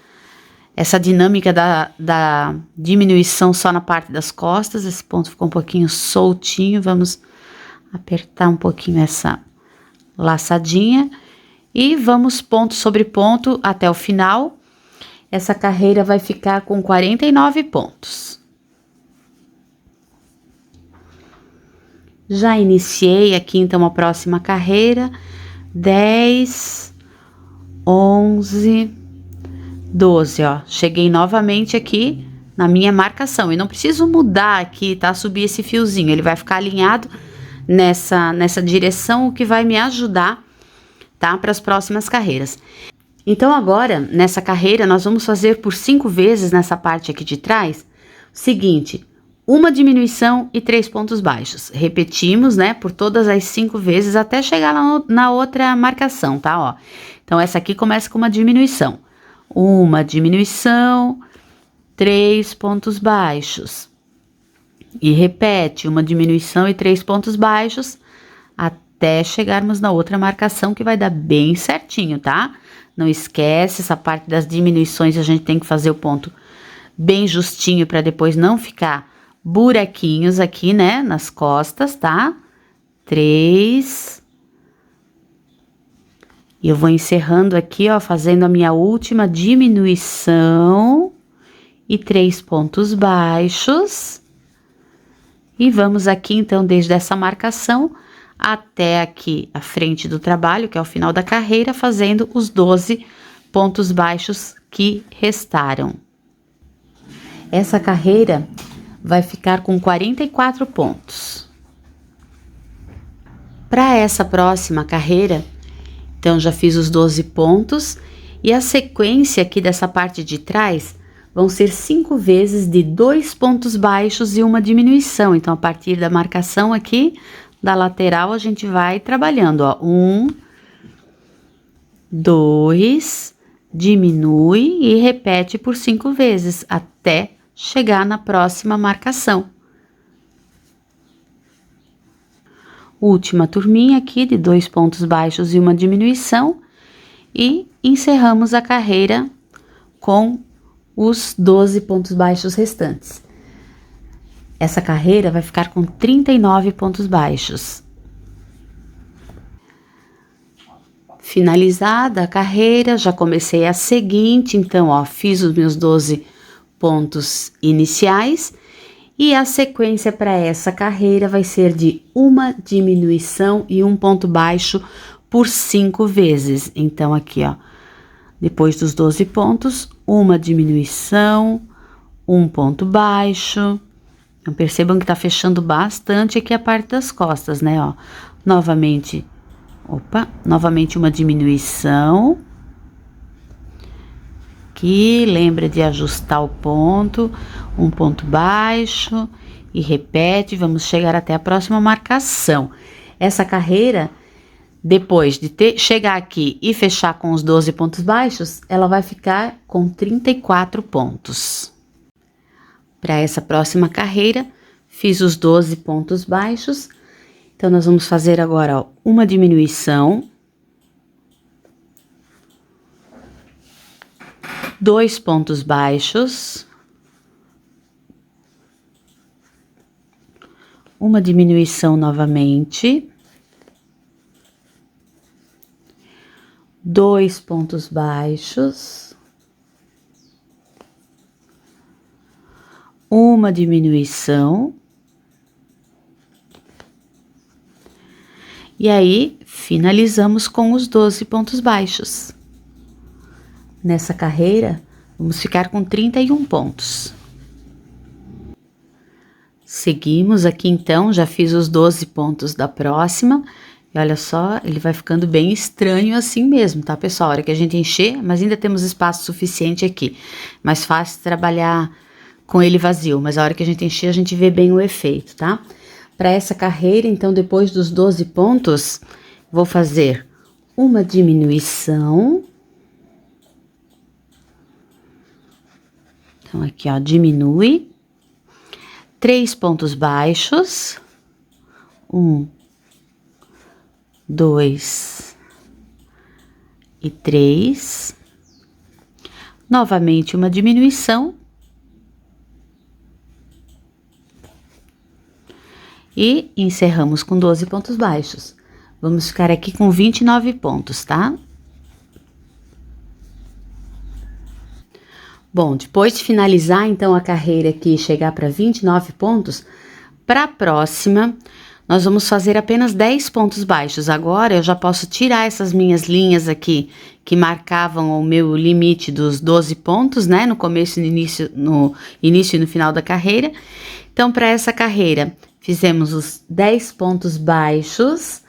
dinâmica da diminuição só na parte das costas. Esse ponto ficou um pouquinho soltinho, vamos apertar um pouquinho essa laçadinha e vamos ponto sobre ponto até o final. Essa carreira vai ficar com 49 pontos. Já iniciei aqui, então, a próxima carreira. 10, 11, 12, ó. Cheguei novamente aqui na minha marcação. E não preciso mudar aqui, tá? Subir esse fiozinho, ele vai ficar alinhado nessa direção, o que vai me ajudar, tá? Para as próximas carreiras. Então, agora, nessa carreira, nós vamos fazer por 5 vezes nessa parte aqui de trás, o seguinte, uma diminuição e 3 pontos baixos. Repetimos, né, por todas as 5 vezes até chegar na outra marcação, tá, ó. Então, essa aqui começa com uma diminuição. Uma diminuição, 3 pontos baixos. E repete uma diminuição e 3 pontos baixos até chegarmos na outra marcação, que vai dar bem certinho, tá? Não esquece, essa parte das diminuições a gente tem que fazer o ponto bem justinho para depois não ficar buraquinhos aqui, né, nas costas, tá? 3. E eu vou encerrando aqui, ó, fazendo a minha última diminuição e 3 pontos baixos. E vamos aqui, então, desde essa marcação até aqui a frente do trabalho, que é o final da carreira, fazendo os 12 pontos baixos que restaram. Essa carreira vai ficar com 44 pontos. Para essa próxima carreira, então, já fiz os 12 pontos e a sequência aqui dessa parte de trás vão ser 5 vezes de 2 pontos baixos e uma diminuição. Então, a partir da marcação aqui da lateral, a gente vai trabalhando, ó. 1, 2, diminui e repete por 5 vezes até chegar na próxima marcação. Última turminha aqui de 2 pontos baixos e uma diminuição e encerramos a carreira com os 12 pontos baixos restantes. Essa carreira vai ficar com 39 pontos baixos. Finalizada a carreira, já comecei a seguinte, então, ó, fiz os meus 12 pontos iniciais. E a sequência para essa carreira vai ser de uma diminuição e um ponto baixo por 5 vezes. Então, aqui, ó, depois dos 12 pontos, uma diminuição, um ponto baixo. Então, percebam que tá fechando bastante aqui a parte das costas, né, ó. Novamente uma diminuição. Aqui, lembra de ajustar o ponto, um ponto baixo e repete, vamos chegar até a próxima marcação. Essa carreira, depois de chegar aqui e fechar com os 12 pontos baixos, ela vai ficar com 34 pontos. Para essa próxima carreira, fiz os 12 pontos baixos, então nós vamos fazer agora, ó, uma diminuição, 2 pontos baixos, uma diminuição novamente, 2 pontos baixos, uma diminuição, e aí finalizamos com os 12 pontos baixos. Nessa carreira, vamos ficar com 31 pontos. Seguimos aqui, então, já fiz os 12 pontos da próxima. E olha só, ele vai ficando bem estranho assim mesmo, tá, pessoal? A hora que a gente encher, mas ainda temos espaço suficiente aqui. Mais fácil trabalhar com ele vazio, mas a hora que a gente encher, a gente vê bem o efeito, tá? Para essa carreira, então, depois dos 12 pontos, vou fazer uma diminuição. Então, aqui, ó, diminui, 3 pontos baixos, 1, 2 e 3, novamente uma diminuição, e encerramos com 12 pontos baixos. Vamos ficar aqui com 29 pontos, tá? Bom, depois de finalizar, então, a carreira aqui e chegar para 29 pontos, para a próxima, nós vamos fazer apenas 10 pontos baixos. Agora, eu já posso tirar essas minhas linhas aqui, que marcavam o meu limite dos 12 pontos, né? No começo, no início e no final da carreira. Então, para essa carreira, fizemos os 10 pontos baixos.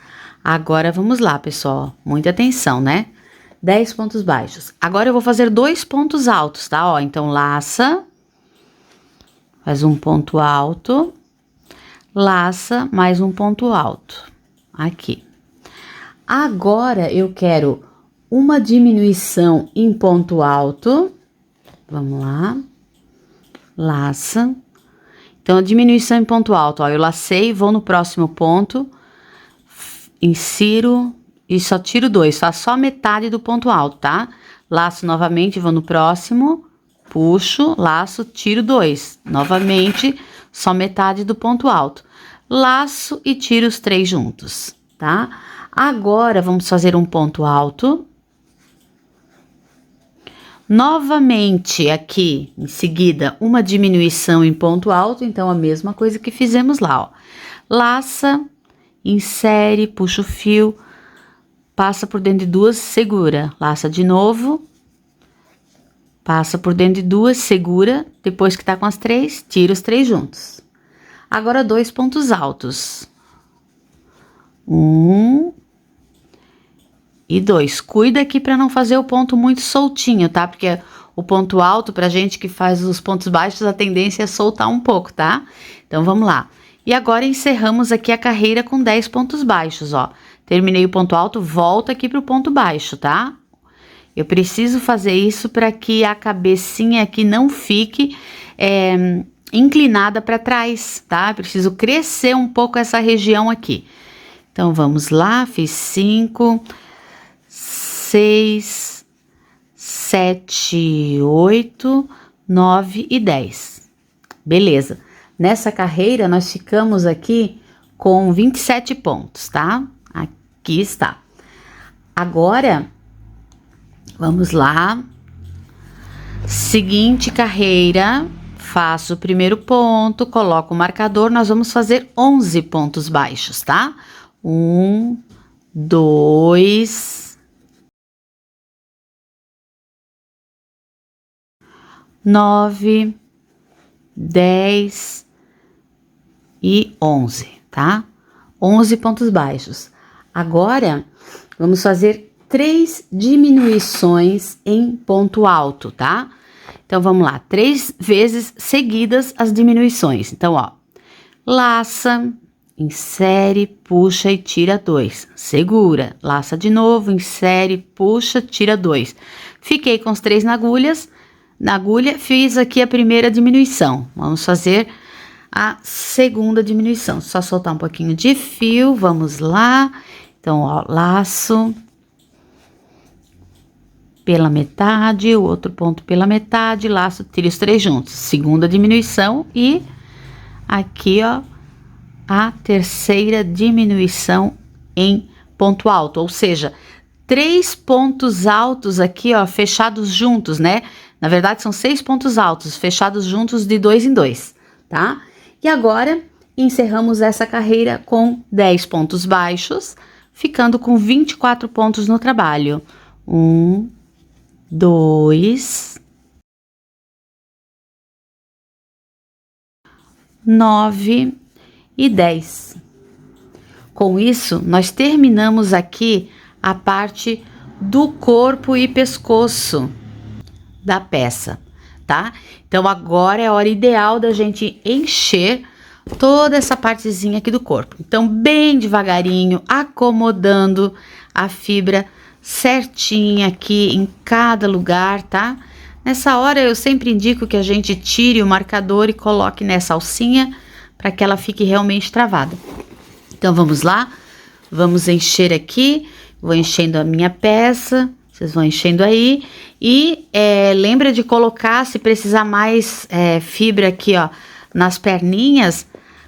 Agora, vamos lá, pessoal. Muita atenção, né? 10 pontos baixos. Agora, eu vou fazer 2 pontos altos, tá? Ó, então, laça, faz um ponto alto, laça, mais um ponto alto, aqui. Agora, eu quero uma diminuição em ponto alto, vamos lá, laça. Então, a diminuição em ponto alto, ó, eu lacei, vou no próximo ponto, insiro e só tiro 2, faço só metade do ponto alto, tá? Laço novamente, vou no próximo, puxo, laço, tiro 2, novamente, só metade do ponto alto. Laço e tiro os 3 juntos, tá? Agora, vamos fazer um ponto alto. Novamente, aqui, em seguida, uma diminuição em ponto alto, então, a mesma coisa que fizemos lá, ó. Laça, insere, puxa o fio, passa por dentro de 2, segura, laça de novo, passa por dentro de 2, segura, depois que tá com as 3, tira os 3 juntos. Agora, 2 pontos altos. 1 e 2. Cuida aqui para não fazer o ponto muito soltinho, tá? Porque o ponto alto, pra gente que faz os pontos baixos, a tendência é soltar um pouco, tá? Então, vamos lá. E agora, encerramos aqui a carreira com 10 pontos baixos, ó. Terminei o ponto alto, volto aqui pro ponto baixo, tá? Eu preciso fazer isso para que a cabecinha aqui não fique inclinada para trás, tá? Eu preciso crescer um pouco essa região aqui. Então, vamos lá, fiz 5, 6, 7, 8, 9 e 10. Beleza. Nessa carreira, nós ficamos aqui com 27 pontos, tá? Aqui está. Agora, vamos lá. Seguinte carreira, faço o primeiro ponto, coloco o marcador, nós vamos fazer 11 pontos baixos, tá? 1, 2, 9, 10 e 11, tá? 11 pontos baixos. Agora, vamos fazer 3 diminuições em ponto alto, tá? Então, vamos lá, 3 vezes seguidas as diminuições. Então, ó, laça, insere, puxa e tira 2. Segura, laça de novo, insere, puxa, tira 2. Fiquei com os 3 na agulha, fiz aqui a primeira diminuição. Vamos fazer a segunda diminuição. Só soltar um pouquinho de fio, vamos lá. Então, ó, laço pela metade, o outro ponto pela metade, laço, tira os 3 juntos. Segunda diminuição e aqui, ó, a terceira diminuição em ponto alto, ou seja, 3 pontos altos aqui, ó, fechados juntos, né? Na verdade, são 6 pontos altos, fechados juntos de 2 em 2, tá? E agora, encerramos essa carreira com 10 pontos baixos, ficando com 24 pontos no trabalho. 1, 2, 9 e 10. Com isso, nós terminamos aqui a parte do corpo e pescoço da peça, tá? Então, agora é a hora ideal da gente encher toda essa partezinha aqui do corpo. Então, bem devagarinho, acomodando a fibra certinha aqui em cada lugar, tá? Nessa hora, eu sempre indico que a gente tire o marcador e coloque nessa alcinha para que ela fique realmente travada. Então, vamos lá, vamos encher aqui, vou enchendo a minha peça, vocês vão enchendo aí, e lembra de colocar, se precisar mais fibra aqui, ó, nas perninhas,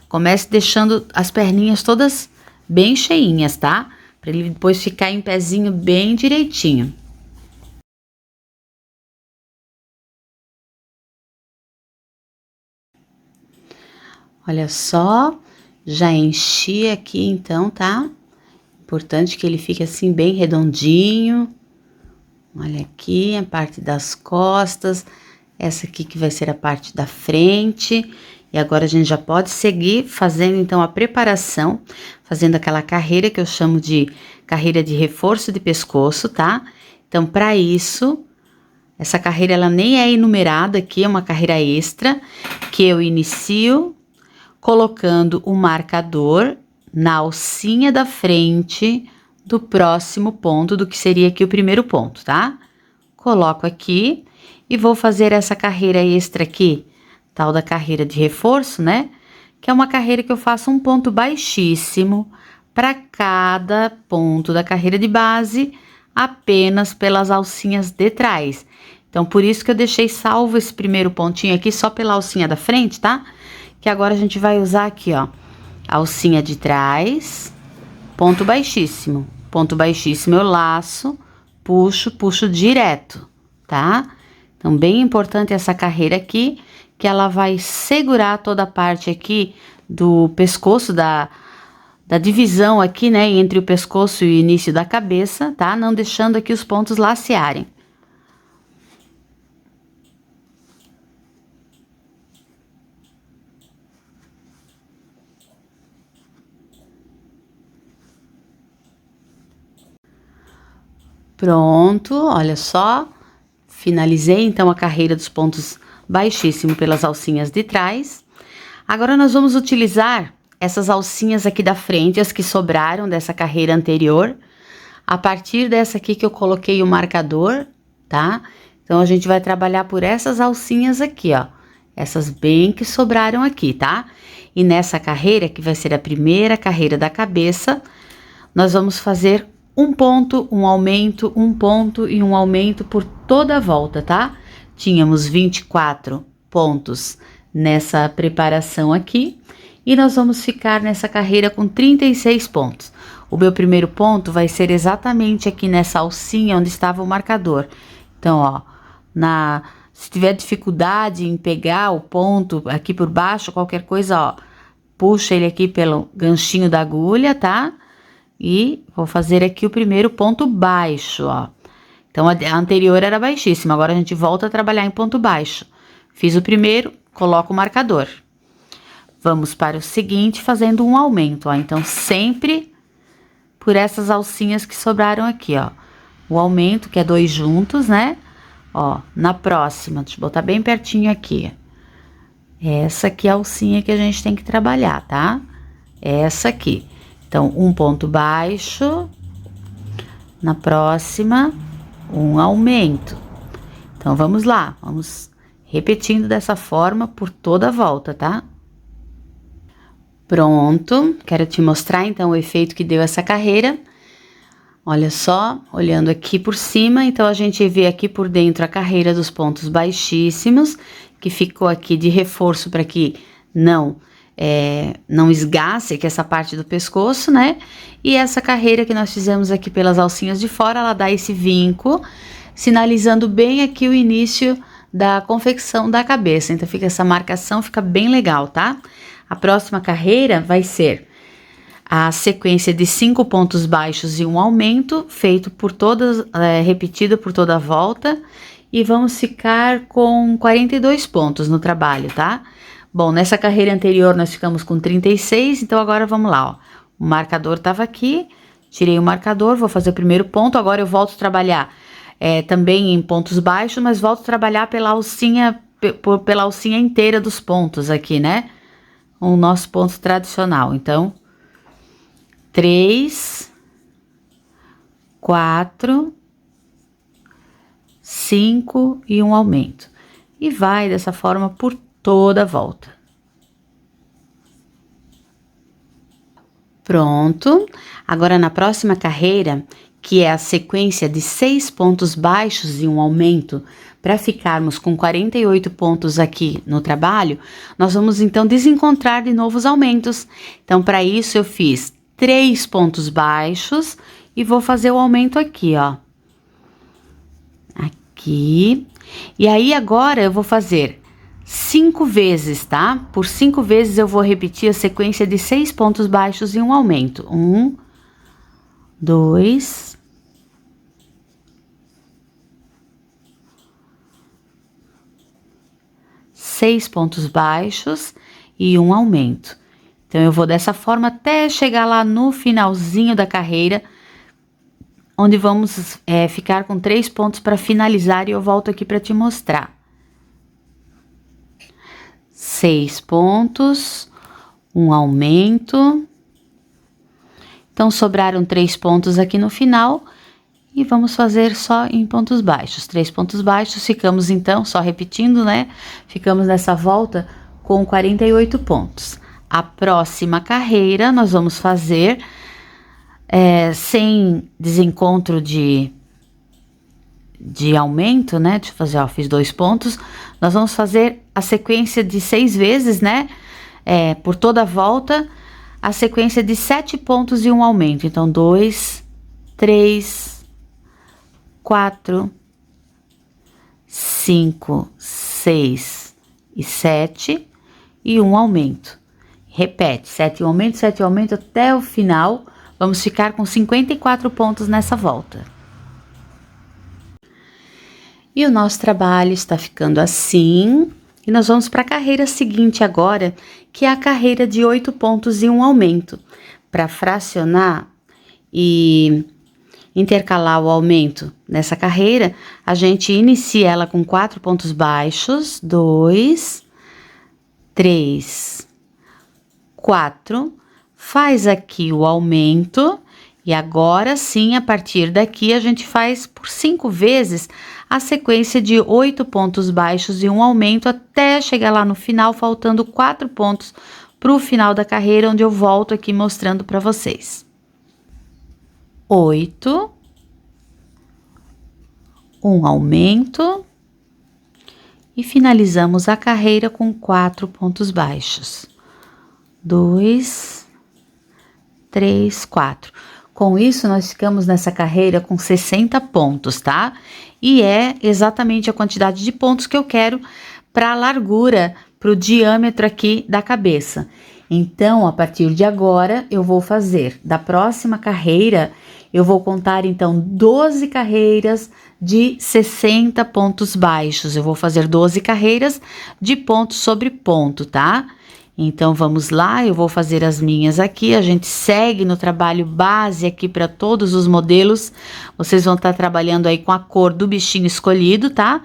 comece deixando as perninhas todas bem cheinhas, tá? Para ele depois ficar em pezinho bem direitinho. Olha só, já enchi aqui então, tá? Importante que ele fique assim bem redondinho. Olha aqui a parte das costas, essa aqui que vai ser a parte da frente. E agora a gente já pode seguir fazendo então a preparação, fazendo aquela carreira que eu chamo de carreira de reforço de pescoço, tá? Então, para isso, essa carreira ela nem é enumerada aqui, é uma carreira extra, que eu inicio colocando o marcador na alcinha da frente do próximo ponto, do que seria aqui o primeiro ponto, tá? Coloco aqui e vou fazer essa carreira extra aqui tal da carreira de reforço, né? Que é uma carreira que eu faço um ponto baixíssimo para cada ponto da carreira de base, apenas pelas alcinhas de trás. Então, por isso que eu deixei salvo esse primeiro pontinho aqui só pela alcinha da frente, tá? Que agora a gente vai usar aqui, ó, alcinha de trás, ponto baixíssimo. Ponto baixíssimo eu laço, puxo direto, tá? Então, bem importante essa carreira aqui, que ela vai segurar toda a parte aqui do pescoço, da divisão aqui, né, entre o pescoço e o início da cabeça, tá? Não deixando aqui os pontos lacearem. Pronto, olha só. Finalizei, então, a carreira dos pontos baixíssimo pelas alcinhas de trás. Agora, nós vamos utilizar essas alcinhas aqui da frente, as que sobraram dessa carreira anterior, a partir dessa aqui que eu coloquei o marcador, tá? Então, a gente vai trabalhar por essas alcinhas aqui, ó. Essas bem que sobraram aqui, tá? E nessa carreira, que vai ser a primeira carreira da cabeça, nós vamos fazer um ponto, um aumento, um ponto e um aumento por toda a volta, tá? Tínhamos 24 pontos nessa preparação aqui e nós vamos ficar nessa carreira com 36 pontos. O meu primeiro ponto vai ser exatamente aqui nessa alcinha onde estava o marcador. Então, ó, se tiver dificuldade em pegar o ponto aqui por baixo, qualquer coisa, ó, puxa ele aqui pelo ganchinho da agulha, tá? E vou fazer aqui o primeiro ponto baixo, ó. Então, a anterior era baixíssima, agora a gente volta a trabalhar em ponto baixo. Fiz o primeiro, coloco o marcador. Vamos para o seguinte, fazendo um aumento, ó. Então, sempre por essas alcinhas que sobraram aqui, ó. O aumento, que é 2 juntos, né? Ó, na próxima, deixa eu botar bem pertinho aqui. Essa aqui é a alcinha que a gente tem que trabalhar, tá? Essa aqui. Então, um ponto baixo, na próxima, um aumento. Então, vamos lá, vamos repetindo dessa forma por toda a volta, tá? Pronto, quero te mostrar, então, o efeito que deu essa carreira. Olha só, olhando aqui por cima, então, a gente vê aqui por dentro a carreira dos pontos baixíssimos, que ficou aqui de reforço para que não esgace aqui essa parte do pescoço, né? E essa carreira que nós fizemos aqui pelas alcinhas de fora, ela dá esse vinco, sinalizando bem aqui o início da confecção da cabeça. Então, fica essa marcação, fica bem legal, tá? A próxima carreira vai ser a sequência de 5 pontos baixos e um aumento, feito por todas, repetido por toda a volta, e vamos ficar com 42 pontos no trabalho, tá? Bom, nessa carreira anterior nós ficamos com 36, então agora vamos lá, ó. O marcador estava aqui, tirei o marcador, vou fazer o primeiro ponto, agora eu volto a trabalhar também em pontos baixos, mas volto a trabalhar pela alcinha inteira dos pontos aqui, né? O nosso ponto tradicional. Então, 3, 4, 5 e um aumento. E vai dessa forma por toda a volta. Pronto. Agora, na próxima carreira, que é a sequência de 6 pontos baixos e um aumento, para ficarmos com 48 pontos aqui no trabalho, nós vamos então desencontrar de novo os aumentos. Então, para isso, eu fiz 3 pontos baixos e vou fazer o aumento aqui, ó. Aqui. E aí, agora, eu vou fazer 5 vezes, tá? Por 5 vezes eu vou repetir a sequência de 6 pontos baixos e um aumento. 1, 2, 6 pontos baixos e um aumento. Então, eu vou dessa forma até chegar lá no finalzinho da carreira, onde vamos ficar com 3 pontos para finalizar, e eu volto aqui para te mostrar. 6 pontos, um aumento. Então, sobraram 3 pontos aqui no final, E vamos fazer só em pontos baixos, 3 pontos baixos, ficamos então, só repetindo, né? Ficamos nessa volta com 48 pontos. A próxima carreira nós vamos fazer sem desencontro de aumento, né? Deixa eu fazer, ó, fiz 2 pontos. Nós vamos fazer a sequência de 6 vezes, né? Por toda a volta, a sequência de 7 pontos e um aumento. Então, 2, 3, 4, 5, 6 e 7 e um aumento. Repete, 7 e um aumento, 7 e um aumento até o final. Vamos ficar com 54 pontos nessa volta. E o nosso trabalho está ficando assim. E nós vamos para a carreira seguinte agora, que é a carreira de 8 pontos e um aumento. Para fracionar e intercalar o aumento nessa carreira, a gente inicia ela com 4 pontos baixos, 2, 3, 4, faz aqui o aumento, e agora sim, a partir daqui, a gente faz por 5 vezes a sequência de 8 pontos baixos e um aumento, até chegar lá no final, faltando 4 pontos para o final da carreira, onde eu volto aqui mostrando para vocês. 8, um aumento, e finalizamos a carreira com 4 pontos baixos. 2, 3, 4. Com isso, nós ficamos nessa carreira com 60 pontos, tá? E é exatamente a quantidade de pontos que eu quero para a largura, para o diâmetro aqui da cabeça. Então, a partir de agora, eu vou fazer da próxima carreira, eu vou contar então 12 carreiras de 60 pontos baixos. Eu vou fazer 12 carreiras de ponto sobre ponto, tá? Então, vamos lá, eu vou fazer as minhas aqui. A gente segue no trabalho base aqui para todos os modelos. Vocês vão estar trabalhando aí com a cor do bichinho escolhido, tá?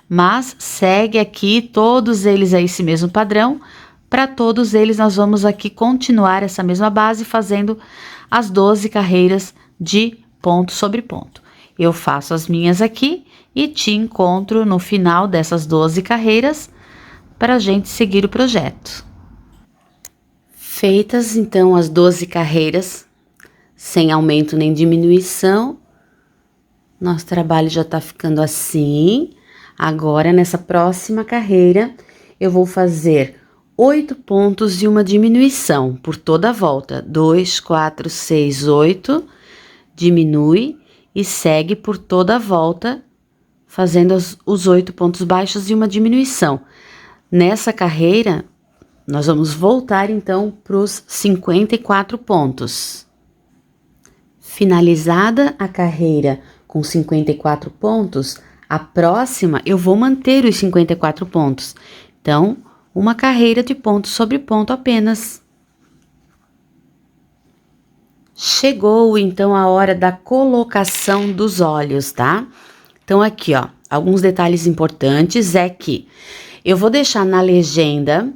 Mas segue aqui todos eles a esse mesmo padrão. Para todos eles, nós vamos aqui continuar essa mesma base, fazendo as 12 carreiras de ponto sobre ponto. Eu faço as minhas aqui e te encontro no final dessas 12 carreiras para a gente seguir o projeto. Feitas, então, as 12 carreiras, sem aumento nem diminuição, nosso trabalho já tá ficando assim. Agora, nessa próxima carreira, eu vou fazer 8 pontos e uma diminuição por toda a volta. 2, 4, 6, 8, diminui e segue por toda a volta, fazendo os 8 pontos baixos e uma diminuição. Nessa carreira, nós vamos voltar então para os 54 pontos. Finalizada a carreira com 54 pontos, a próxima eu vou manter os 54 pontos. Então, uma carreira de ponto sobre ponto apenas. Chegou então a hora da colocação dos olhos, tá? Então aqui, ó, alguns detalhes importantes é que eu vou deixar na legenda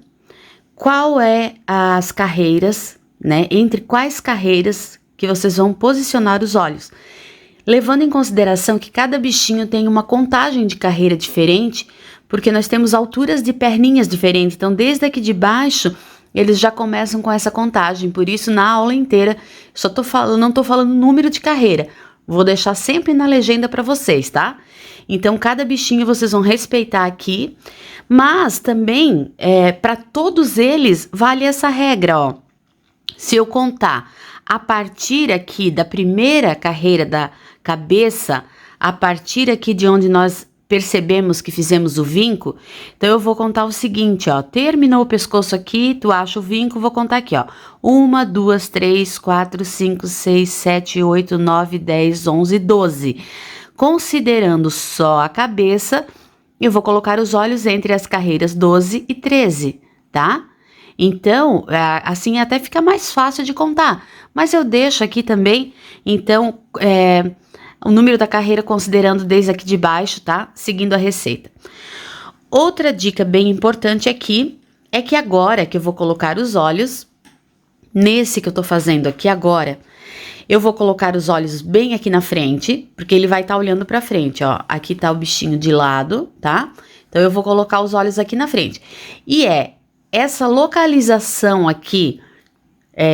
qual é as carreiras, né? Entre quais carreiras que vocês vão posicionar os olhos. Levando em consideração que cada bichinho tem uma contagem de carreira diferente, porque nós temos alturas de perninhas diferentes. Então, desde aqui de baixo, eles já começam com essa contagem. Por isso, na aula inteira, não tô falando número de carreira. Vou deixar sempre na legenda para vocês, tá? Então, cada bichinho vocês vão respeitar aqui. Mas também, para todos eles, vale essa regra, ó. Se eu contar a partir aqui da primeira carreira da cabeça, a partir aqui de onde nós percebemos que fizemos o vinco, então eu vou contar o seguinte, ó, terminou o pescoço aqui, tu acha o vinco, vou contar aqui, ó, 1, 2, 3, 4, 5, 6, 7, 8, 9, 10, 11, 12. Considerando só a cabeça, eu vou colocar os olhos entre as carreiras 12 e 13, tá? Então, assim até fica mais fácil de contar, mas eu deixo aqui também, então, o número da carreira considerando desde aqui de baixo, tá? Seguindo a receita. Outra dica bem importante aqui é que agora que eu vou colocar os olhos, nesse que eu tô fazendo aqui agora, Eu vou colocar os olhos bem aqui na frente, porque ele vai estar olhando pra frente, ó. Aqui tá o bichinho de lado, tá? Então, eu vou colocar os olhos aqui na frente. E essa localização aqui,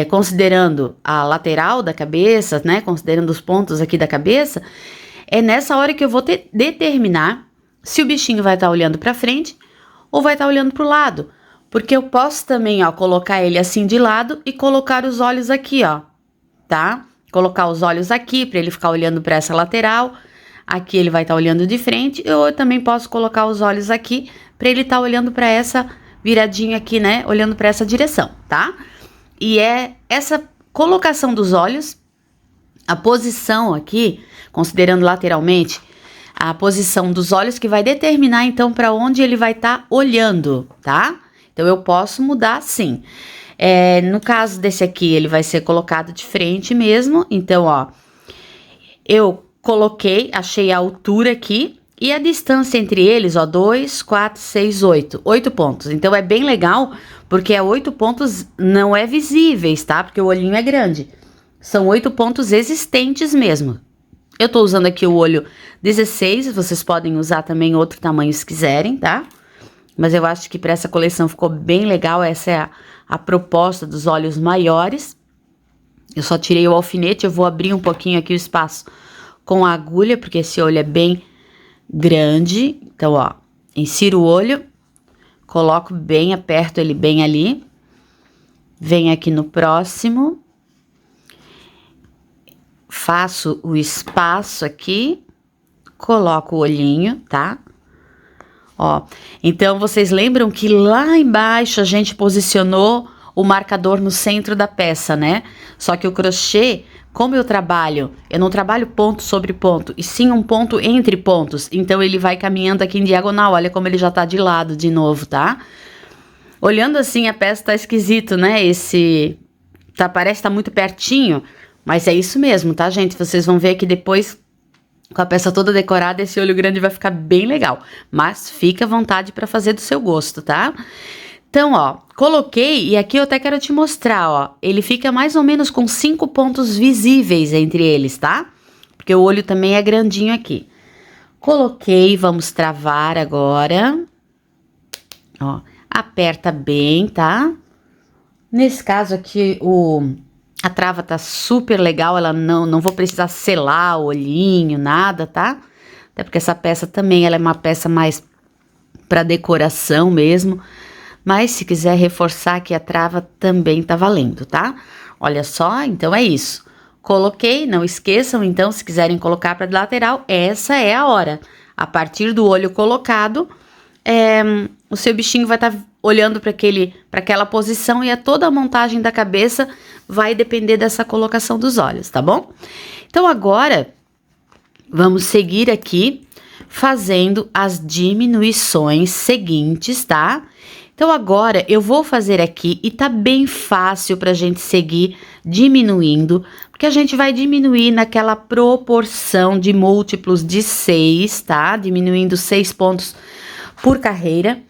considerando a lateral da cabeça, né? Considerando os pontos aqui da cabeça, é nessa hora que eu vou determinar se o bichinho vai estar olhando pra frente ou vai estar olhando pro lado. Porque eu posso também, ó, colocar ele assim de lado e colocar os olhos aqui, ó, tá? Colocar os olhos aqui pra ele ficar olhando pra essa lateral. Aqui ele vai estar olhando de frente. Eu também posso colocar os olhos aqui pra ele estar olhando pra essa viradinha aqui, né? Olhando pra essa direção, tá? E essa colocação dos olhos, a posição aqui, considerando lateralmente, a posição dos olhos que vai determinar, então, pra onde ele vai estar olhando, tá? Então, eu posso mudar sim. No caso desse aqui, ele vai ser colocado de frente mesmo. Então, ó, eu coloquei, achei a altura aqui e a distância entre eles, ó, 2, 4, 6, 8. 8 pontos. Então, é bem legal, porque 8 pontos não é visíveis, tá? Porque o olhinho é grande. São 8 pontos existentes mesmo. Eu tô usando aqui o olho 16, vocês podem usar também outro tamanho se quiserem, tá? Mas eu acho que para essa coleção ficou bem legal, essa é a proposta dos olhos maiores. Eu só tirei o alfinete, eu vou abrir um pouquinho aqui o espaço com a agulha, porque esse olho é bem grande. Então, ó, insiro o olho, coloco bem, aperto ele bem ali. Venho aqui no próximo. Faço o espaço aqui, coloco o olhinho, tá? Ó, então vocês lembram que lá embaixo a gente posicionou o marcador no centro da peça, né? Só que o crochê, como eu não trabalho ponto sobre ponto, e sim um ponto entre pontos. Então ele vai caminhando aqui em diagonal, olha como ele já tá de lado de novo, tá? Olhando assim a peça tá esquisito, né? Parece que tá muito pertinho, mas é isso mesmo, tá, gente? Vocês vão ver que depois, com a peça toda decorada, esse olho grande vai ficar bem legal. Mas fica à vontade para fazer do seu gosto, tá? Então, ó, coloquei e aqui eu até quero te mostrar, ó. Ele fica mais ou menos com 5 pontos visíveis entre eles, tá? Porque o olho também é grandinho aqui. Coloquei, vamos travar agora. Ó, aperta bem, tá? Nesse caso aqui, a trava tá super legal, ela não vou precisar selar o olhinho, nada, tá? Até porque essa peça também, ela é uma peça mais para decoração mesmo. Mas se quiser reforçar aqui a trava, também tá valendo, tá? Olha só, então é isso. Coloquei, não esqueçam, então, se quiserem colocar para lateral, essa é a hora. A partir do olho colocado, o seu bichinho vai estar olhando para aquela posição e toda a montagem da cabeça vai depender dessa colocação dos olhos, tá bom? Então, agora, vamos seguir aqui fazendo as diminuições seguintes, tá? Então, agora, eu vou fazer aqui e tá bem fácil pra gente seguir diminuindo, porque a gente vai diminuir naquela proporção de múltiplos de 6, tá? Diminuindo 6 pontos por carreira.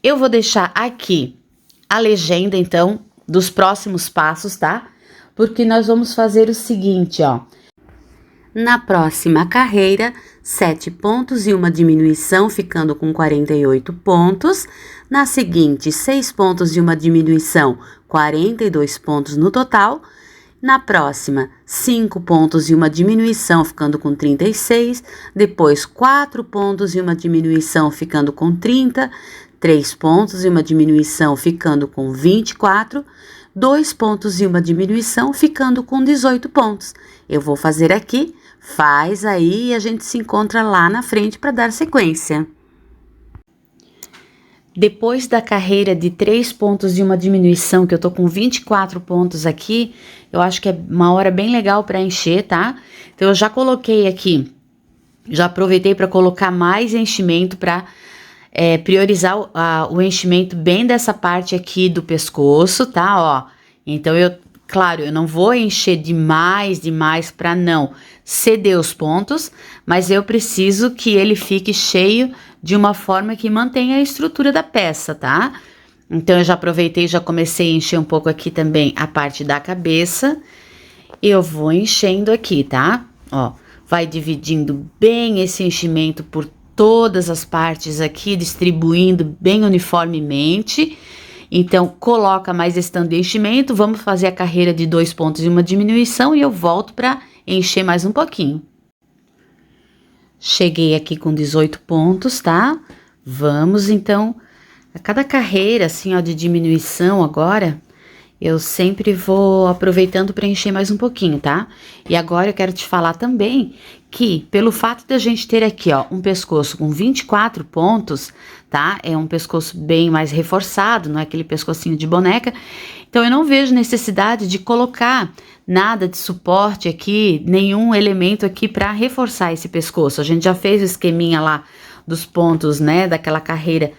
Eu vou deixar aqui a legenda, então, dos próximos passos, tá? Porque nós vamos fazer o seguinte, ó. Na próxima carreira, 7 pontos e uma diminuição, ficando com 48 pontos. Na seguinte, 6 pontos e uma diminuição, 42 pontos no total. Na próxima, 5 pontos e uma diminuição, ficando com 36. Depois, 4 pontos e uma diminuição, ficando com 30. 3 pontos e uma diminuição, ficando com 24. 2 pontos e uma diminuição, ficando com 18 pontos. Eu vou fazer aqui, faz aí e a gente se encontra lá na frente para dar sequência. Depois da carreira de 3 pontos e uma diminuição, que eu tô com 24 pontos aqui, eu acho que é uma hora bem legal para encher, tá? Então, eu já coloquei aqui, já aproveitei para colocar mais enchimento para priorizar o enchimento bem dessa parte aqui do pescoço, tá? Ó, então, claro, eu não vou encher demais para não ceder os pontos, mas eu preciso que ele fique cheio de uma forma que mantenha a estrutura da peça, tá? Então, eu já aproveitei, já comecei a encher um pouco aqui também a parte da cabeça. Eu vou enchendo aqui, tá? Ó, vai dividindo bem esse enchimento por todas as partes aqui, distribuindo bem uniformemente. Então, coloca mais esse tanto de enchimento, vamos fazer a carreira de 2 pontos e uma diminuição e eu volto para encher mais um pouquinho. Cheguei aqui com 18 pontos, tá? Vamos, então, a cada carreira, assim, ó, de diminuição agora, eu sempre vou aproveitando para encher mais um pouquinho, tá? E agora eu quero te falar também que, pelo fato da gente ter aqui, ó, um pescoço com 24 pontos, tá? É um pescoço bem mais reforçado, não é aquele pescocinho de boneca. Então, eu não vejo necessidade de colocar nada de suporte aqui, nenhum elemento aqui para reforçar esse pescoço. A gente já fez o esqueminha lá dos pontos, né? Daquela carreira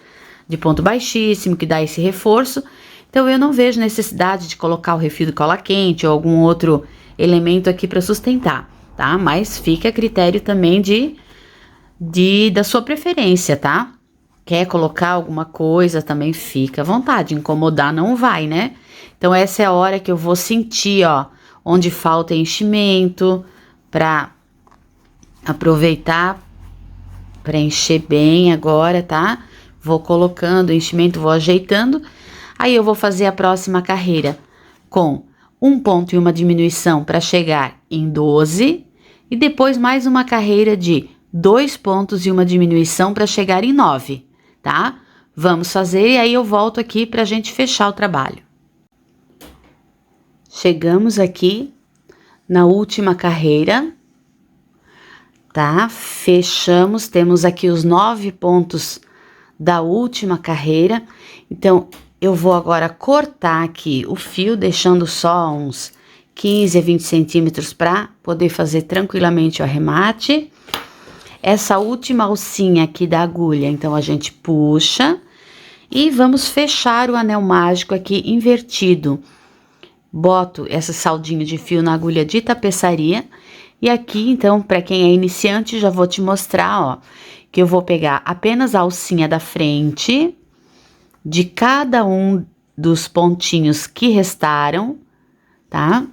de ponto baixíssimo que dá esse reforço. Então, eu não vejo necessidade de colocar o refil de cola quente ou algum outro elemento aqui para sustentar, tá? Mas fica a critério também da sua preferência, tá? Quer colocar alguma coisa, também fica à vontade. Incomodar não vai, né? Então, essa é a hora que eu vou sentir, ó, onde falta enchimento, para aproveitar para encher bem agora, tá? Vou colocando o enchimento, vou ajeitando. Aí eu vou fazer a próxima carreira com 1 ponto e uma diminuição para chegar em 12. E depois mais uma carreira de 2 pontos e uma diminuição para chegar em 9, tá? Vamos fazer e aí eu volto aqui para a gente fechar o trabalho. Chegamos aqui na última carreira, tá? Fechamos, temos aqui os 9 pontos da última carreira. Então, eu vou agora cortar aqui o fio, deixando só uns 15 a 20 centímetros para poder fazer tranquilamente o arremate. Essa última alcinha aqui da agulha, então a gente puxa e vamos fechar o anel mágico aqui invertido. Boto esse saldinho de fio na agulha de tapeçaria e aqui, então, para quem é iniciante, já vou te mostrar, ó, que eu vou pegar apenas a alcinha da frente de cada um dos pontinhos que restaram, tá?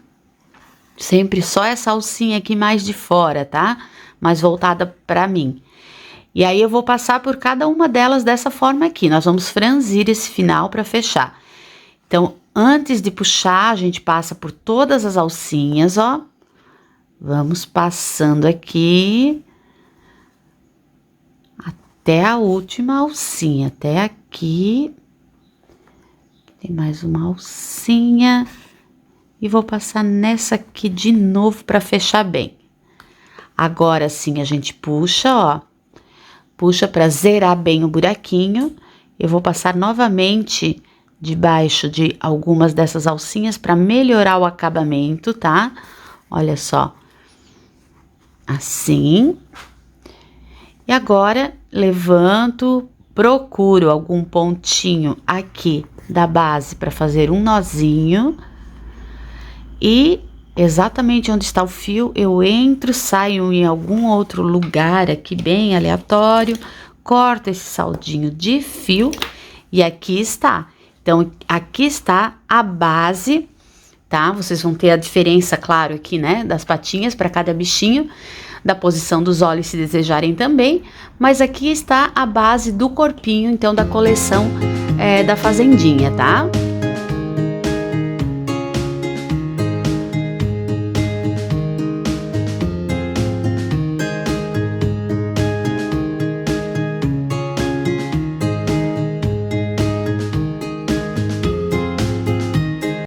Sempre só essa alcinha aqui mais de fora, tá? Mais voltada pra mim. E aí, eu vou passar por cada uma delas dessa forma aqui. Nós vamos franzir esse final pra fechar. Então, antes de puxar, a gente passa por todas as alcinhas, ó. Vamos passando aqui até a última alcinha, até aqui. Tem mais uma alcinha. E vou passar nessa aqui de novo para fechar bem. Agora sim a gente puxa, ó. Puxa para zerar bem o buraquinho. Eu vou passar novamente debaixo de algumas dessas alcinhas para melhorar o acabamento, tá? Olha só. Assim. E agora levanto, procuro algum pontinho aqui da base para fazer um nozinho. E exatamente onde está o fio, eu entro, saio em algum outro lugar aqui bem aleatório, corto esse saldinho de fio e aqui está. Então, aqui está a base, tá? Vocês vão ter a diferença, claro, aqui, né, das patinhas para cada bichinho, da posição dos olhos se desejarem também, mas aqui está a base do corpinho, então, da coleção da fazendinha, tá?